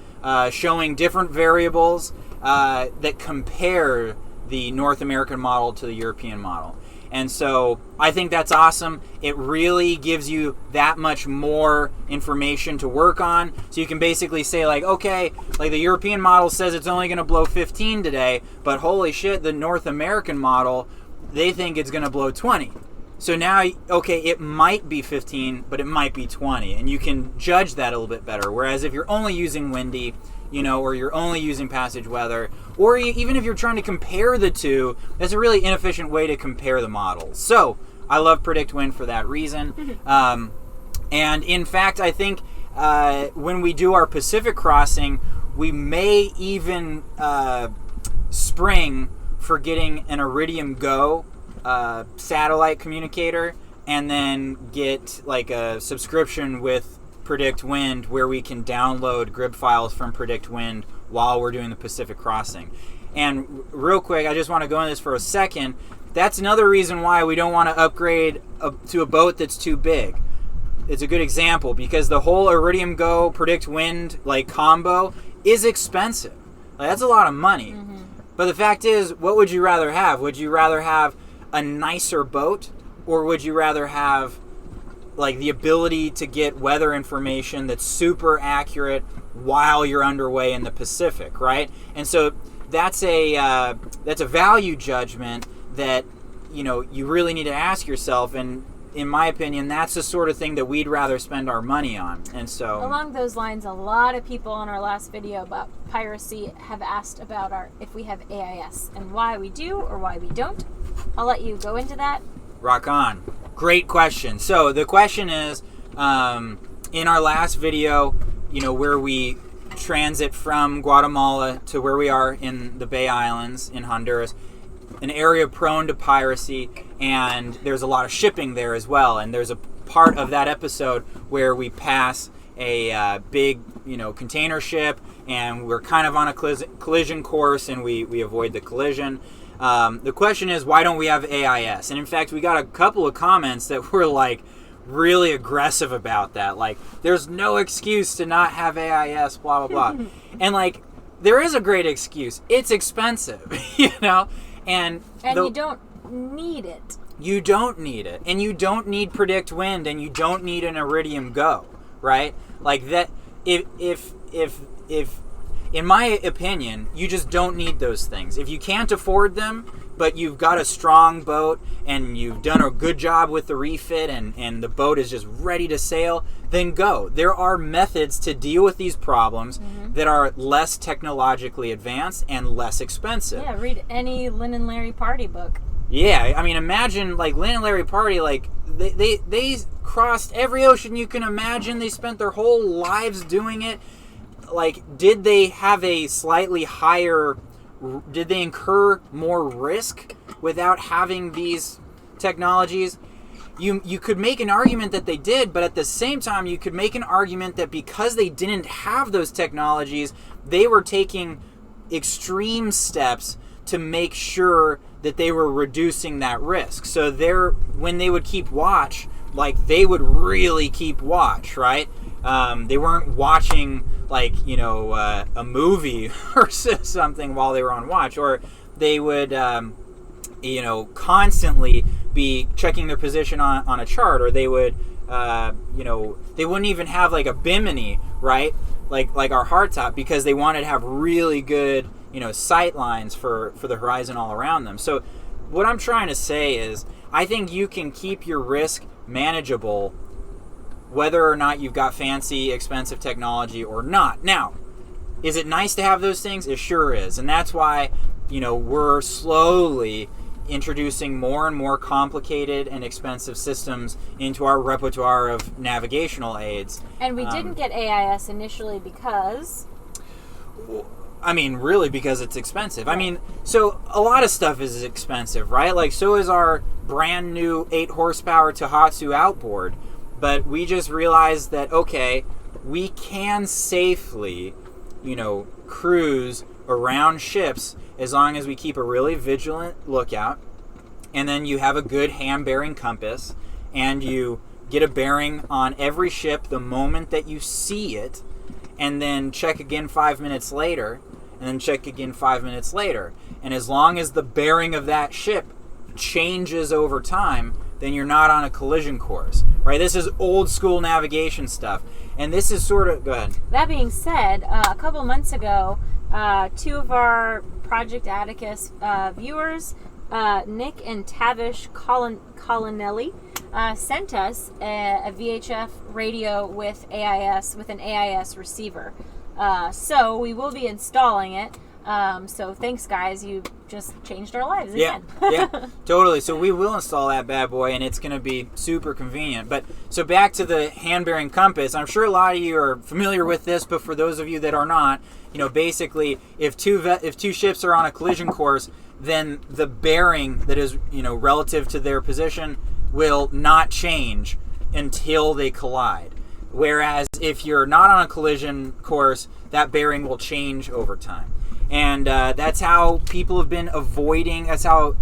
showing different variables that compare the North American model to the European model. And so I think that's awesome. It really gives you that much more information to work on. So you can basically say like, okay, like the European model says it's only going to blow 15 today, but holy shit, the North American model, they think it's going to blow 20. So now, okay, it might be 15, but it might be 20, and you can judge that a little bit better. Whereas if you're only using windy, or you're only using passage weather, or even if you're trying to compare the two, that's a really inefficient way to compare the models. So I love Predict Wind for that reason. And in fact, I think when we do our Pacific crossing, we may even spring for getting an Iridium Go satellite communicator, and then get like a subscription with Predict Wind where we can download grid files from Predict Wind while we're doing the Pacific crossing. And real quick, I just want to go into this for a second. That's another reason why we don't want to upgrade to a boat that's too big. It's a good example because the whole Iridium Go Predict Wind like combo is expensive. Like, that's a lot of money. But the fact is, what would you rather have? Would you rather have a nicer boat, or would you rather have like the ability to get weather information that's super accurate while you're underway in the Pacific, right? And so that's a value judgment that you really need to ask yourself. And in my opinion, that's the sort of thing that we'd rather spend our money on. And so along those lines, a lot of people on our last video about piracy have asked about if we have AIS and why we do or why we don't. I'll let you go into that. Rock on. Great question. So the question is, in our last video, where we transit from Guatemala to where we are in the Bay Islands in Honduras, an area prone to piracy, and there's a lot of shipping there as well. And there's a part of that episode where we pass a big, container ship, and we're kind of on a collision course, and we avoid the collision. The question is, why don't we have AIS? And in fact, we got a couple of comments that were like really aggressive about that. Like, there's no excuse to not have AIS, blah, blah, blah. And like, there is a great excuse. It's expensive, And you don't need it. You don't need it. And you don't need Predict Wind, and you don't need an Iridium Go, right? Like that, if in my opinion, you just don't need those things. If you can't afford them, but you've got a strong boat and you've done a good job with the refit and the boat is just ready to sail, then go. There are methods to deal with these problems that are less technologically advanced and less expensive. Yeah, read any Lynn and Larry Party book. Yeah, I mean, imagine like Lynn and Larry Party, like they crossed every ocean you can imagine. They spent their whole lives doing it. Like, did they have a slightly higher, did they incur more risk without having these technologies? You could make an argument that they did, but at the same time, you could make an argument that because they didn't have those technologies, they were taking extreme steps to make sure that they were reducing that risk. So when they would keep watch, like, they would really keep watch, right? They weren't watching like a movie or something while they were on watch, or they would constantly be checking their position on a chart, or they would they wouldn't even have like a bimini, right, like our hardtop, because they wanted to have really good sight lines for the horizon all around them. So what I'm trying to say is, I think you can keep your risk manageable whether or not you've got fancy, expensive technology or not. Now, is it nice to have those things? It sure is. And that's why, we're slowly introducing more and more complicated and expensive systems into our repertoire of navigational aids. And we didn't get AIS initially because... I mean, really, because it's expensive. I mean, so a lot of stuff is expensive, right? Like, so is our brand new 8 horsepower Tohatsu outboard. But we just realized that, okay, we can safely, cruise around ships as long as we keep a really vigilant lookout, and then you have a good hand-bearing compass, and you get a bearing on every ship the moment that you see it, and then check again 5 minutes later, and then check again 5 minutes later. And as long as the bearing of that ship changes over time, then you're not on a collision course, right? This is old school navigation stuff. And this is sort of, go ahead. That being said, a couple months ago, two of our Project Atticus viewers, Nick and Tavish Colonelli, sent us a VHF radio with an AIS receiver. So we will be installing it. So thanks, guys. You just changed our lives again. Yeah, totally. So we will install that bad boy, and it's going to be super convenient. But so back to the hand-bearing compass. I'm sure a lot of you are familiar with this, but for those of you that are not, basically, if two ships are on a collision course, then the bearing that is, relative to their position will not change until they collide. Whereas if you're not on a collision course, that bearing will change over time. And that's how people have been avoiding, that's how,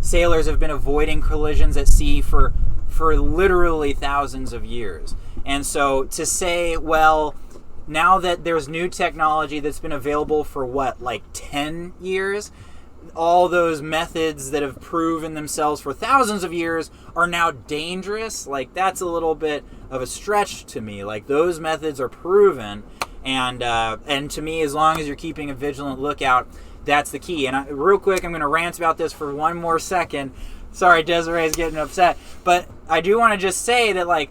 sailors have been avoiding collisions at sea for literally thousands of years. And so to say, well, now that there's new technology that's been available for 10 years, all those methods that have proven themselves for thousands of years are now dangerous, that's a little bit of a stretch to me. Those methods are proven. And to me, as long as you're keeping a vigilant lookout, that's the key. And real quick, I'm going to rant about this for one more second. Sorry, Desiree's getting upset. But I do want to just say that,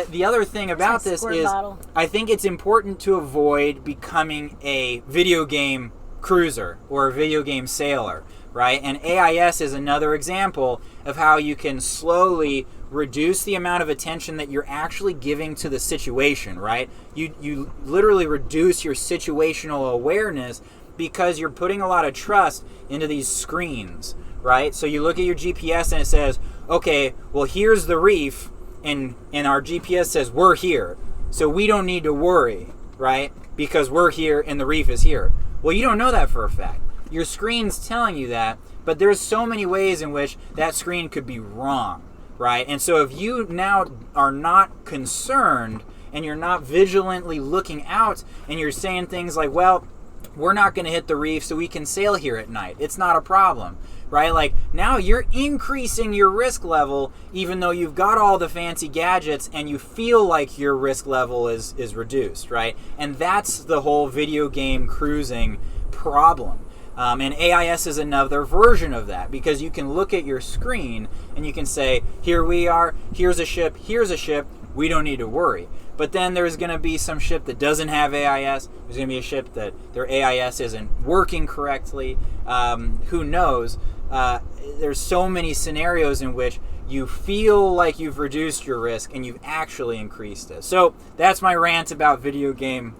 the other thing about this is I think it's important to avoid becoming a video game cruiser or a video game sailor, right? And AIS is another example of how you can slowly reduce the amount of attention that you're actually giving to the situation, right? You literally reduce your situational awareness because you're putting a lot of trust into these screens, right? So you look at your GPS and it says, okay, well, here's the reef, and our GPS says we're here, so we don't need to worry, right? Because we're here and the reef is here. Well, you don't know that for a fact. Your screen's telling you that, but there's so many ways in which that screen could be wrong, right? And so if you now are not concerned and you're not vigilantly looking out and you're saying things like, well, we're not going to hit the reef so we can sail here at night, it's not a problem, right? Now you're increasing your risk level even though you've got all the fancy gadgets and you feel like your risk level is reduced, right? And that's the whole video game cruising problem. And AIS is another version of that because you can look at your screen and you can say, here we are, here's a ship, we don't need to worry. But then there's going to be some ship that doesn't have AIS. There's going to be a ship that their AIS isn't working correctly. Who knows? There's so many scenarios in which you feel like you've reduced your risk and you've actually increased it. So that's my rant about video game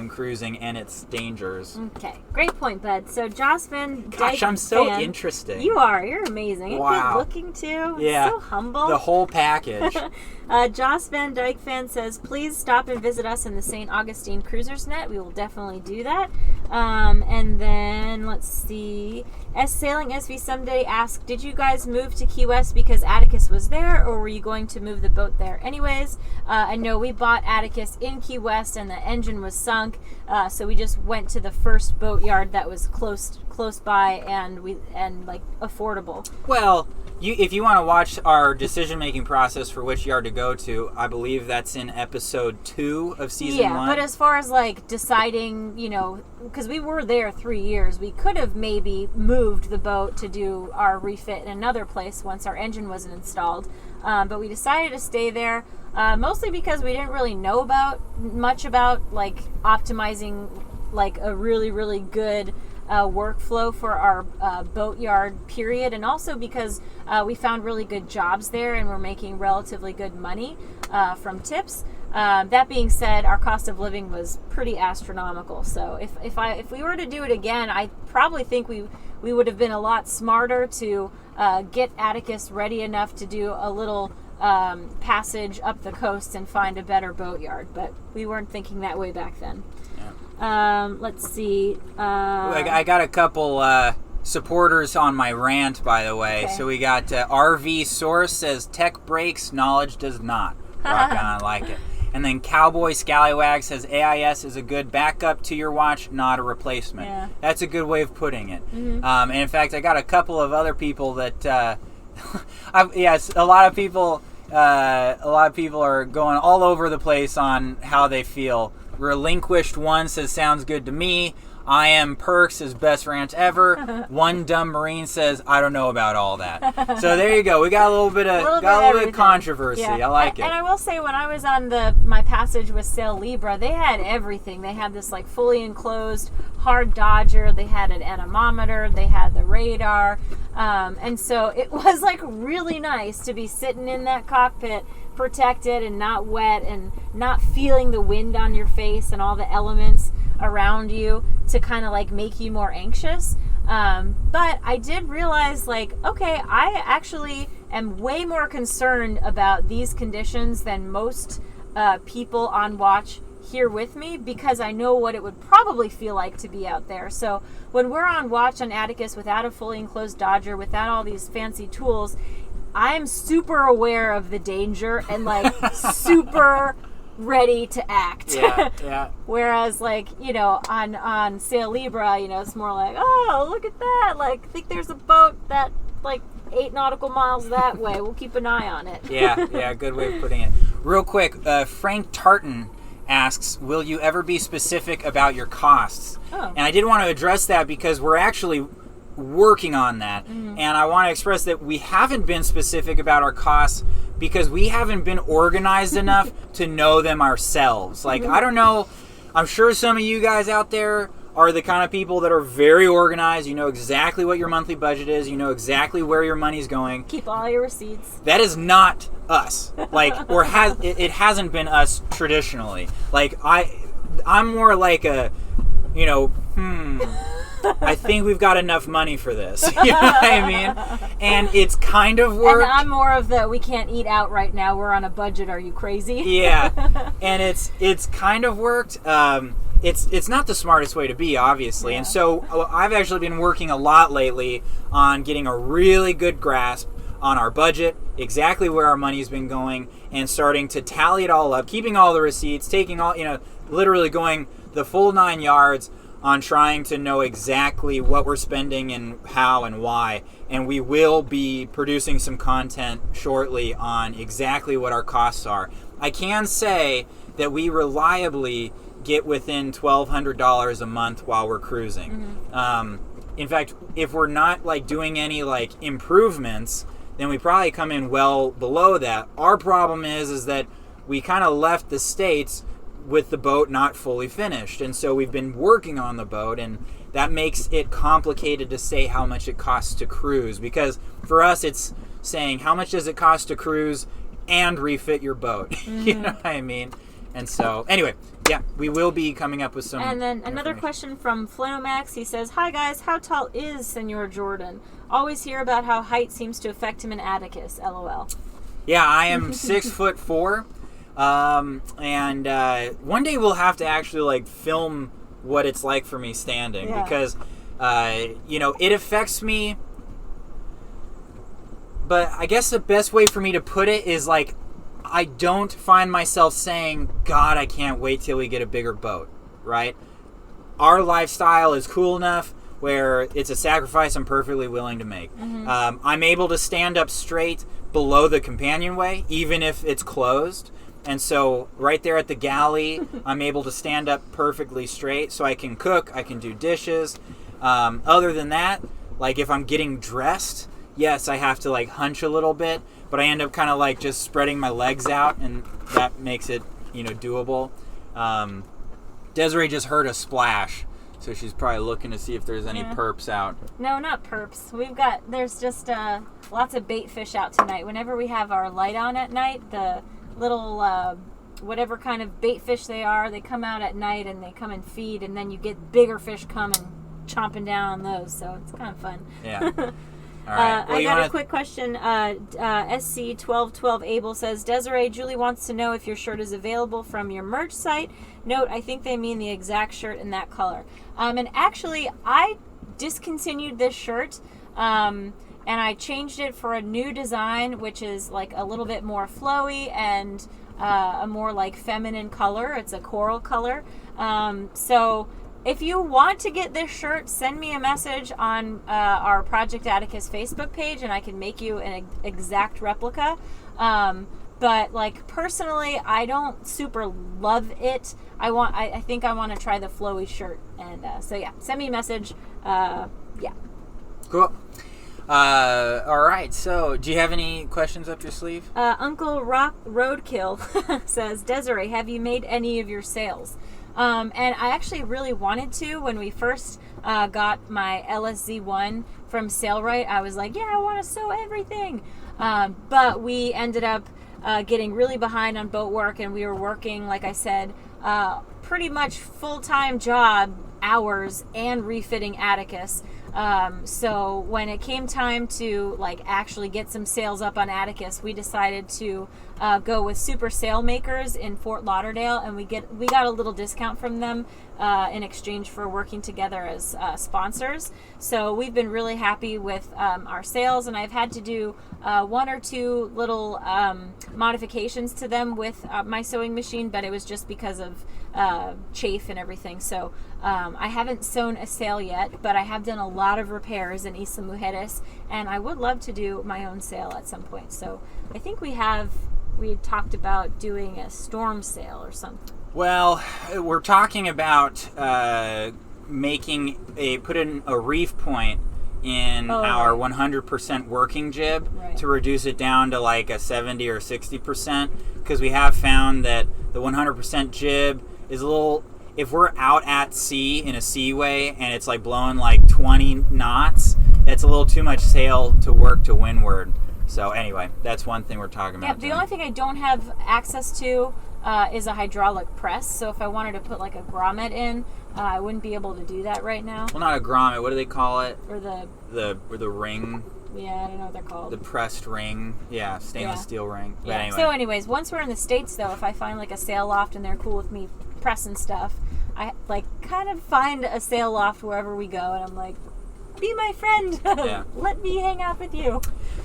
cruising and its dangers. Okay, great point, bud. So Jocelyn, gosh, I'm so interesting. You are. You're amazing. Wow. Good looking too. Yeah. So humble. The whole package. Joss Van Dyke fan says, please stop and visit us in the St. Augustine Cruisers Net. We will definitely do that. And then, let's see. Sailing SV Someday asked, did you guys move to Key West because Atticus was there, or were you going to move the boat there anyways? I know we bought Atticus in Key West and the engine was sunk, so we just went to the first boatyard that was close by and affordable. Well, if you want to watch our decision-making process for which yard to go to, I believe that's in episode 2 of season 1. Yeah, but as far as deciding, because we were there 3 years, we could have maybe moved the boat to do our refit in another place once our engine wasn't installed. But we decided to stay there, mostly because we didn't really know much about optimizing a really, really good workflow for our boatyard period, and also because we found really good jobs there and we're making relatively good money from tips. That being said, our cost of living was pretty astronomical. So if we were to do it again, I probably think we would have been a lot smarter to get Atticus ready enough to do a little passage up the coast and find a better boatyard. But we weren't thinking that way back then. Let's see. I got a couple supporters on my rant, by the way. Okay. So we got RV Source says tech breaks, knowledge does not. Rock on, I like it. And then Cowboy Scallywag says AIS is a good backup to your watch, not a replacement. Yeah. That's a good way of putting it. Mm-hmm. And in fact, I got a couple of other people that, yes, a lot of people are going all over the place on how they feel. Relinquished One says sounds good to me. I am Perks says best rant ever. One Dumb Marine says I don't know about all that. So there you go. We got a little bit of controversy. Yeah. I like it. And I will say, when I was on my passage with Sail Libra, they had everything. They had this like fully enclosed hard Dodger. They had an anemometer. They had the radar. And so it was like really nice to be sitting in that cockpit, protected and not wet and not feeling the wind on your face and all the elements around you to kind of like make you more anxious. But I did realize, like, okay, I actually am way more concerned about these conditions than most people on watch here with me, because I know what it would probably feel like to be out there. So when we're on watch on Atticus without a fully enclosed Dodger, without all these fancy tools, I'm super aware of the danger and like super ready to act. Yeah. Whereas, like, you know, on Sail Libra, you know, it's more like, oh, look at that. Like, I think there's a boat that, like, 8 nautical miles that way. We'll keep an eye on it. Yeah, good way of putting it. Real quick, Frank Tartan asks, will you ever be specific about your costs? Oh. And I did want to address that because we're actually working on that. And I want to express that we haven't been specific about our costs because we haven't been organized enough to know them ourselves. Like, I don't know, I'm sure some of you guys out there are the kind of people that are very organized. You know exactly what your monthly budget is. You know exactly where your money's going. Keep all your receipts. That is not us. Like, it hasn't been us traditionally. Like, I'm more like a, you know, I think we've got enough money for this. You know what I mean? And it's kind of worked. And I'm more of the, we can't eat out right now. We're on a budget. Are you crazy? Yeah. And it's kind of worked. It's not the smartest way to be, obviously. Yeah. And so I've actually been working a lot lately on getting a really good grasp on our budget, exactly where our money's been going, and starting to tally it all up, keeping all the receipts, taking all, you know, literally going the full 9 yards on trying to know exactly what we're spending and how and why. And we will be producing some content shortly on exactly what our costs are. I can say that we reliably get within $1,200 a month while we're cruising. In fact, if we're not like doing any like improvements, then we probably come in well below that. Our problem is that we kind of left the States with the boat not fully finished, and so we've been working on the boat, and that makes it complicated to say how much it costs to cruise, because for us it's saying how much does it cost to cruise and refit your boat. You know what I mean? And so anyway, yeah, we will be coming up with some. And then another question from Flanomax. He says, hi guys, how tall is Senor Jordan? Always hear about how height seems to affect him in Atticus. LOL. Yeah, I am 6'4". And one day we'll have to actually like film what it's like for me standing, because you know, it affects me. But I guess the best way for me to put it is like, I don't find myself saying, God, I can't wait till we get a bigger boat, right? Our lifestyle is cool enough where it's a sacrifice I'm perfectly willing to make. I'm able to stand up straight below the companionway, even if it's closed. And so right there at the galley, I'm able to stand up perfectly straight so I can cook, I can do dishes. Other than that, like if I'm getting dressed, yes, I have to like hunch a little bit, but I end up kind of like just spreading my legs out, and that makes it, you know, doable. Desiree just heard a splash, so she's probably looking to see if there's any perps out. No, not perps. There's just lots of bait fish out tonight. Whenever we have our light on at night, the little whatever kind of bait fish they are, they come out at night and they come and feed, and then you get bigger fish coming chomping down on those, so it's kind of fun. Yeah. All right. I got a quick question. SC1212 Abel says, Desiree, Julie wants to know if your shirt is available from your merch site. Note, I think they mean the exact shirt in that color. And actually, I discontinued this shirt, and I changed it for a new design, which is like a little bit more flowy, and a more like feminine color. It's a coral color. So if you want to get this shirt, send me a message on our Project Atticus Facebook page, and I can make you an exact replica. But like personally, I don't super love it. I think I want to try the flowy shirt, and so yeah, send me a message. Yeah. Cool. All right. So, do you have any questions up your sleeve? Uncle Rock Roadkill says, Desiree, have you made any of your sales? And I actually really wanted to. When we first got my LSZ1 from SailRite, I was like, yeah, I want to sew everything. But we ended up getting really behind on boat work, and we were working, like I said, pretty much full-time job hours and refitting Atticus. So when it came time to like actually get some sales up on Atticus, we decided to go with Super Sailmakers in Fort Lauderdale, and we got a little discount from them in exchange for working together as sponsors. So we've been really happy with our sales, and I've had to do one or two little modifications to them with my sewing machine, but it was just because of chafe and everything. So I haven't sewn a sail yet, but I have done a lot of repairs in Isla Mujeres, and I would love to do my own sail at some point. So I think we had talked about doing a storm sail or something. Well, we're talking about putting a reef point in our 100% working jib to reduce it down to like a 70 or 60%, because we have found that the 100% jib is a little, if we're out at sea in a seaway and it's like blowing like 20 knots, that's a little too much sail to work to windward. So anyway, that's one thing we're talking about. Yeah, the only thing I don't have access to is a hydraulic press. So if I wanted to put like a grommet in, I wouldn't be able to do that right now. Well, not a grommet. What do they call it? Or the ring. Yeah, I don't know what they're called. The pressed ring. Yeah, stainless steel ring. But anyway. So anyways, once we're in the States though, if I find like a sail loft and they're cool with me pressing stuff, I like kind of find a sail loft wherever we go, and I'm like, be my friend. Let me hang out with you.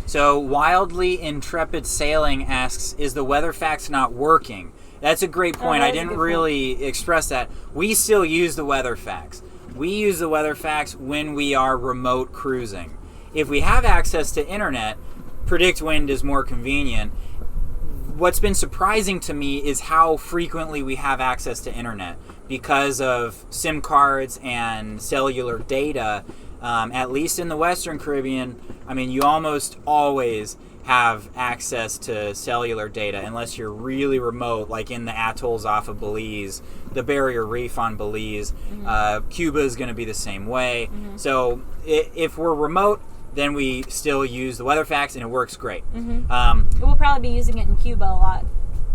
So Wildly Intrepid Sailing asks, is the WeatherFax not working? That's a great point. I didn't really express that. We still use the WeatherFax. We use the WeatherFax when we are remote cruising. If we have access to internet, Predict Wind is more convenient. What's been surprising to me is how frequently we have access to internet because of SIM cards and cellular data. At least in the Western Caribbean, I mean, you almost always have access to cellular data unless you're really remote, like in the atolls off of Belize, the Barrier Reef on Belize. Cuba is going to be the same way. So if we're remote, then we still use the WeatherFax, and it works great. We'll probably be using it in Cuba a lot.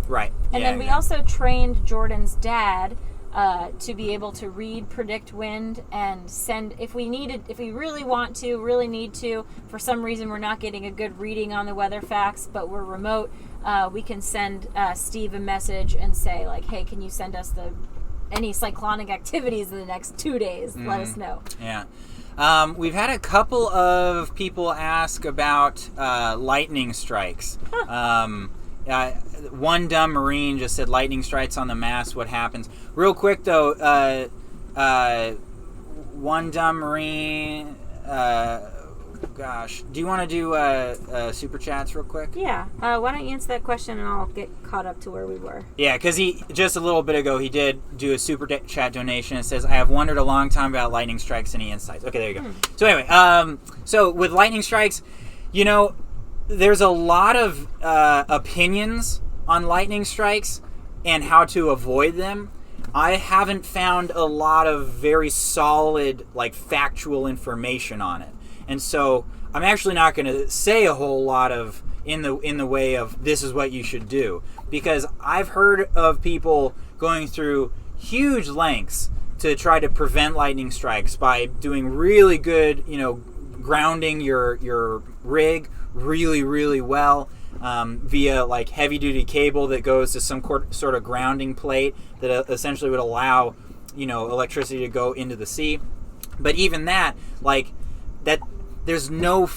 Right. And then we also trained Jordan's dad to be able to read Predict Wind and send, if we really need to, for some reason we're not getting a good reading on the WeatherFax, but we're remote, we can send Steve a message and say like, hey, can you send us any cyclonic activities in the next 2 days? Let us know. Yeah. We've had a couple of people ask about lightning strikes. One dumb Marine just said lightning strikes on the mast, what happens? Real quick though, one dumb Marine, do you want to do super chats real quick? Yeah, why don't you answer that question and I'll get caught up to where we were. Yeah, because he, just a little bit ago, he did do a super chat donation. It says, I have wondered a long time about lightning strikes. Any insights? Okay, there you go. So anyway, so with lightning strikes, you know, there's a lot of opinions on lightning strikes and how to avoid them. I haven't found a lot of very solid, like, factual information on it. And so I'm actually not going to say a whole lot of in the way of this is what you should do, because I've heard of people going through huge lengths to try to prevent lightning strikes by doing really good, you know, grounding your rig really, really well via like heavy duty cable that goes to some sort of grounding plate that essentially would allow, you know, electricity to go into the sea. But even that, like, that there's no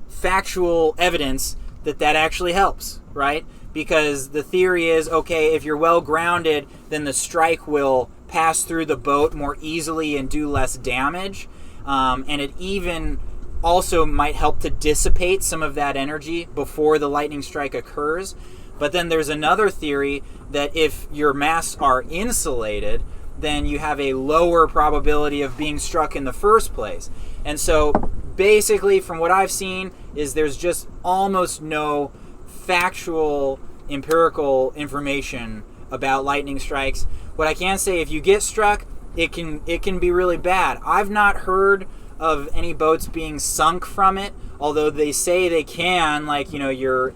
factual evidence that actually helps, right? because the theory is, okay, if you're well grounded, then the strike will pass through the boat more easily and do less damage. And it even also might help to dissipate some of that energy before the lightning strike occurs. But then there's another theory that if your masts are insulated, then you have a lower probability of being struck in the first place. And so basically, from what I've seen, is there's just almost no factual, empirical information about lightning strikes. What I can say, if you get struck, it can be really bad. I've not heard of any boats being sunk from it, although they say they can. Like, you know, your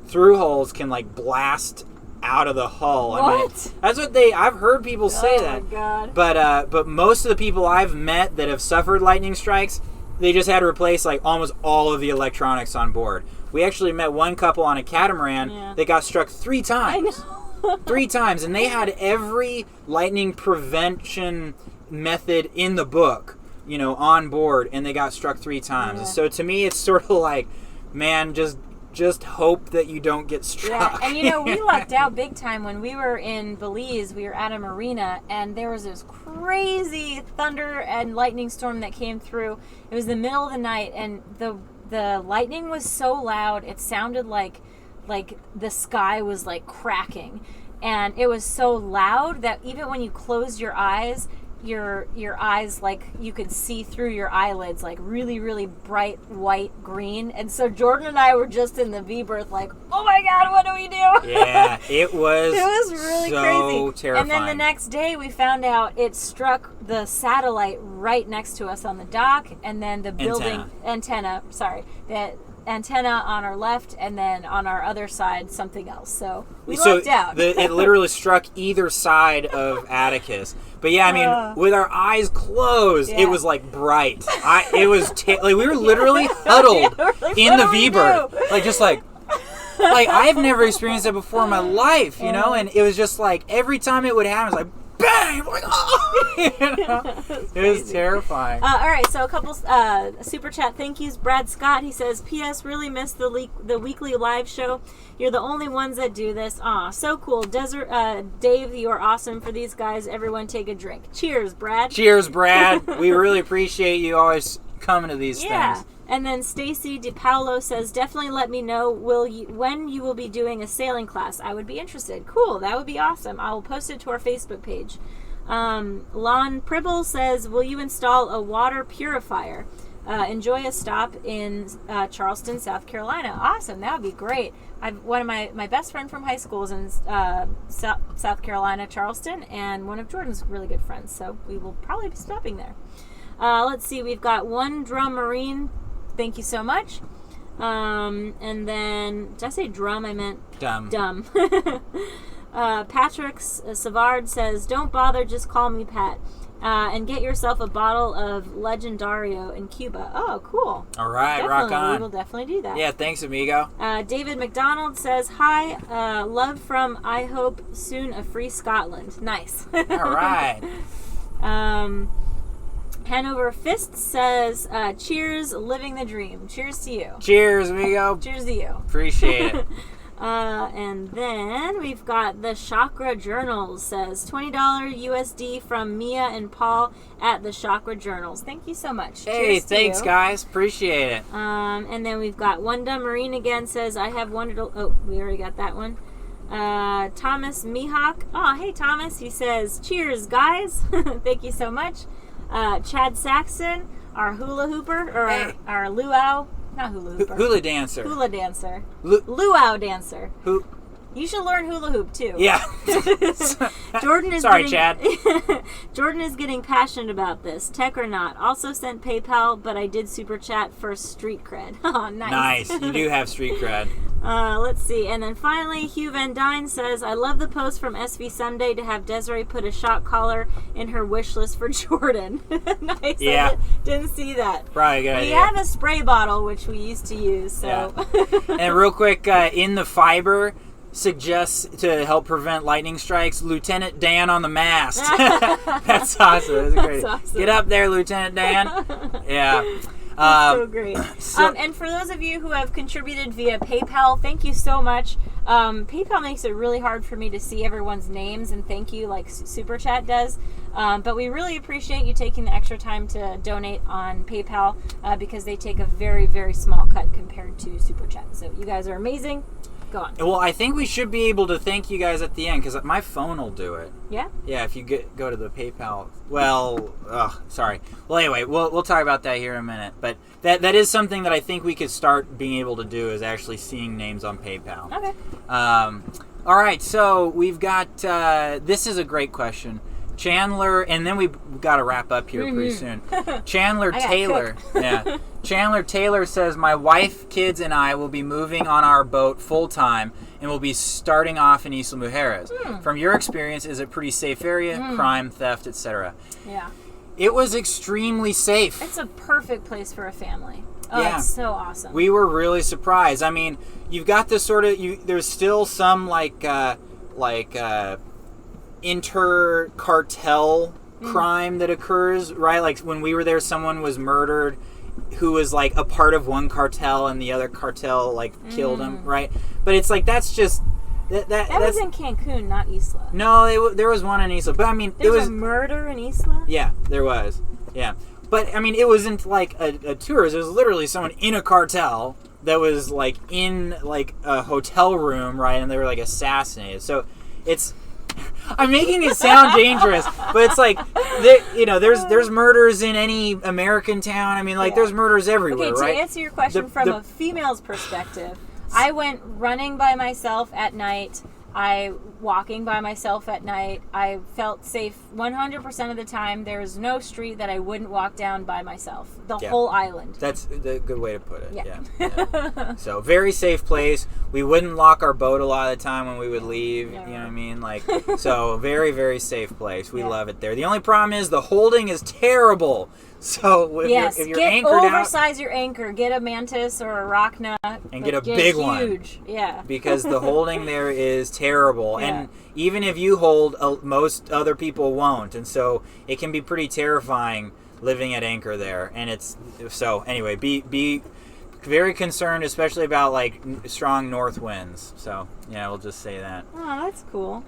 through holes can like blast out of the hull. What? I mean, that's what I've heard people say that. Oh my God. But most of the people I've met that have suffered lightning strikes, they just had to replace like almost all of the electronics on board. We actually met one couple on a catamaran that got struck 3 times. I know. 3 times, and they had every lightning prevention method in the book, you know, on board, and they got struck 3 times. Yeah. So to me, it's sort of like, man, just hope that you don't get struck. Yeah, and you know, we lucked out big time when we were in Belize. We were at a marina, and there was this crazy thunder and lightning storm that came through. It was the middle of the night, and the lightning was so loud, it sounded like the sky was like cracking. And it was so loud that even when you closed your eyes, your eyes, like, you could see through your eyelids, like really, really bright white green. And so Jordan and I were just in the V berth, like, oh my God, what do we do? Yeah, it was really so crazy. terrifying. And then the next day we found out it struck the satellite right next to us on the dock, and then the building the antenna on our left, and then on our other side something else. So we lucked out. It literally struck either side of Atticus. But yeah, I mean, with our eyes closed, it was like bright. It was like we were literally huddled in the V berth, like just like I've never experienced that before in my life, you know. And it was just like every time it would happen, it was like bang, like, oh! You know? It was terrifying. All right, so a couple super chat thank yous. Brad Scott, he says, P.S. really missed the weekly live show. You're the only ones that do this. Aw, so cool. Dave, you're awesome. For these guys, everyone take a drink. Cheers, Brad. Cheers, Brad. We really appreciate you always coming to these things. And then Stacy DiPaolo says, definitely let me know when you will be doing a sailing class. I would be interested. Cool, that would be awesome. I will post it to our Facebook page. Lon Pribble says, will you install a water purifier? Enjoy a stop in Charleston, South Carolina. Awesome, that would be great. One of my best friend from high school is in South Carolina, Charleston, and one of Jordan's really good friends, so we will probably be stopping there. Let's see, we've got One Drum Marine. Thank you so much. And then, did I say drum? I meant dumb. Patrick Savard says, don't bother, just call me Pat. And get yourself a bottle of Legendario in Cuba. Oh, cool. All right, definitely, rock on. We will definitely do that. Yeah, thanks, amigo. David McDonald says, hi, love from, I hope, soon a free Scotland. Nice. All right. Hanover Fist says, cheers, living the dream. Cheers to you. Cheers, amigo. Cheers to you. Appreciate it. And then we've got the Chakra Journals says, $20 USD from Mia and Paul at the Chakra Journals. Thank you so much. Hey, Cheers thanks, to you. guys. Appreciate it. And then we've got One Dumb Marine again says, I have wanted to... Oh, we already got that one. Thomas Mihawk. Oh, hey, Thomas. He says, cheers, guys. Thank you so much. Chad Saxon, our hula hooper, or our luau, not hula hooper. Hula dancer. Hula dancer. Luau dancer. You should learn hula hoop too. Yeah. Jordan is Sorry, Chad. Jordan is getting passionate about this, tech or not. Also sent PayPal, but I did super chat for street cred. Oh, nice. Nice. You do have street cred. Let's see. And then finally, Hugh Van Dyne says, I love the post from SV Sunday to have Desiree put a shock collar in her wish list for Jordan. Nice. Yeah. I didn't see that. Probably a good We idea. have a spray bottle, which we used to use. So. Yeah. And real quick, in the fiber suggests to help prevent lightning strikes, Lieutenant Dan on the mast. That's awesome. That's great. That's awesome. Get up there, Lieutenant Dan. Yeah. That's so great. And for those of you who have contributed via PayPal, thank you so much. PayPal makes it really hard for me to see everyone's names and thank you like Super Chat does. But we really appreciate you taking the extra time to donate on PayPal because they take a very, very small cut compared to Super Chat. So you guys are amazing. Go on. Well, I think we should be able to thank you guys at the end because my phone will do it. Yeah? Yeah, if you go to the PayPal. Well, sorry. Well, anyway, we'll talk about that here in a minute. But that is something that I think we could start being able to do is actually seeing names on PayPal. Okay. All right, so we've got, this is a great question. Chandler, and then we've got to wrap up here pretty soon. Chandler Taylor. Yeah. Chandler Taylor says, my wife, kids, and I will be moving on our boat full-time and will be starting off in Isla Mujeres. From your experience, is it a pretty safe area? Crime, theft, etc.? Yeah. It was extremely safe. It's a perfect place for a family. Oh, yeah. It's so awesome. We were really surprised. I mean, you've got this sort of, there's still some inter-cartel crime that occurs, right? Like when we were there, someone was murdered who was like a part of one cartel and the other cartel like killed him, right? But it's like that's just that was in Cancun, not Isla. No, there was one in Isla, but I mean there was a murder in Isla. Yeah, there was. Yeah, but I mean it wasn't like a tourist. It was literally someone in a cartel that was like in like a hotel room, right? And they were like assassinated. So it's. I'm making it sound dangerous, but it's like, there's murders in any American town. I mean, like, there's murders everywhere, right? To answer your question from a female's perspective, I went running by myself at night. Walking by myself at night. I felt safe 100% of the time. There's no street that I wouldn't walk down by myself. The whole island. That's the good way to put it. Yeah. So, very safe place. We wouldn't lock our boat a lot of the time when we would leave. You know what I mean? Like, so, very, very safe place. We love it there. The only problem is the holding is terrible. So if you're anchored oversize your anchor. Get a mantis or a rockna. And get a big one. Huge. Yeah. Because the holding there is terrible. Yeah. And even if you hold, most other people won't. And so it can be pretty terrifying living at anchor there. And anyway, be very concerned, especially about like strong north winds. So, yeah, we'll just say that. Oh, that's cool.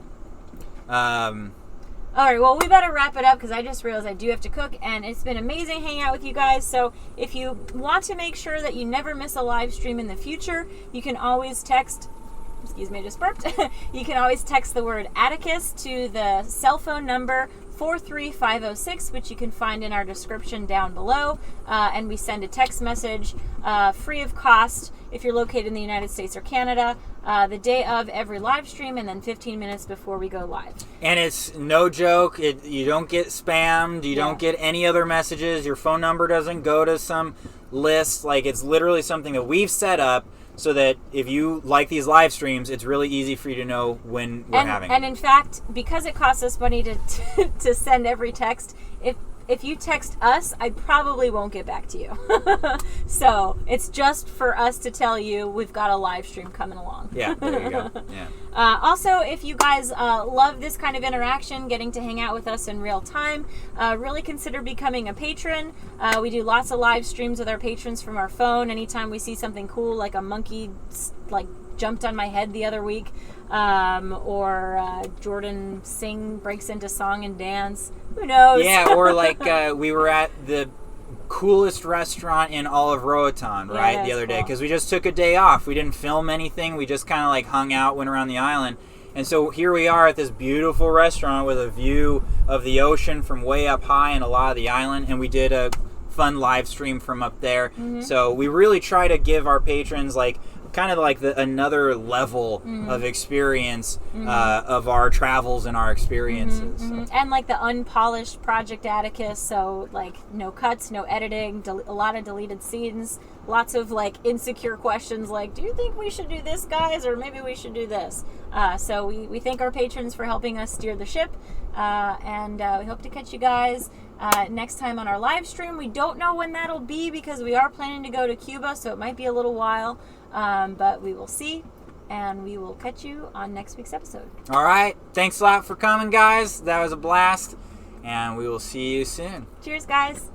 All right, well, we better wrap it up because I just realized I do have to cook, and it's been amazing hanging out with you guys. So if you want to make sure that you never miss a live stream in the future, you can always text, excuse me, I just burped. You can always text the word Atticus to the cell phone number 43506, which you can find in our description down below, and we send a text message free of cost if you're located in the United States or Canada, the day of every live stream, and then 15 minutes before we go live. And it's no joke. You don't get spammed. You don't get any other messages. Your phone number doesn't go to some list. Like, it's literally something that we've set up so that if you like these live streams, it's really easy for you to know when we're having And in fact, because it costs us money to send every text, if you text us, I probably won't get back to you. So it's just for us to tell you we've got a live stream coming along. Yeah, there you go. Yeah. Also, if you guys love this kind of interaction, getting to hang out with us in real time, really consider becoming a patron. We do lots of live streams with our patrons from our phone. Anytime we see something cool, like a monkey jumped on my head the other week, or Jordan breaks into song and dance. Who knows? Yeah, or like we were at the coolest restaurant in all of Roatan, right, the other day, because we just took a day off. We didn't film anything. We just kind of like hung out, went around the island. And so here we are at this beautiful restaurant with a view of the ocean from way up high and a lot of the island, and we did a fun live stream from up there. Mm-hmm. So we really try to give our patrons like kind of like another level of experience of our travels and our experiences. And like the unpolished Project Atticus, so like no cuts, no editing, a lot of deleted scenes, lots of like insecure questions like, do you think we should do this, guys, or maybe we should do this? So we thank our patrons for helping us steer the ship, and we hope to catch you guys next time on our live stream. We don't know when that'll be because we are planning to go to Cuba, so it might be a little while. But we will see, and we will catch you on next week's episode. All right. Thanks a lot for coming, guys. That was a blast, and we will see you soon. Cheers, guys.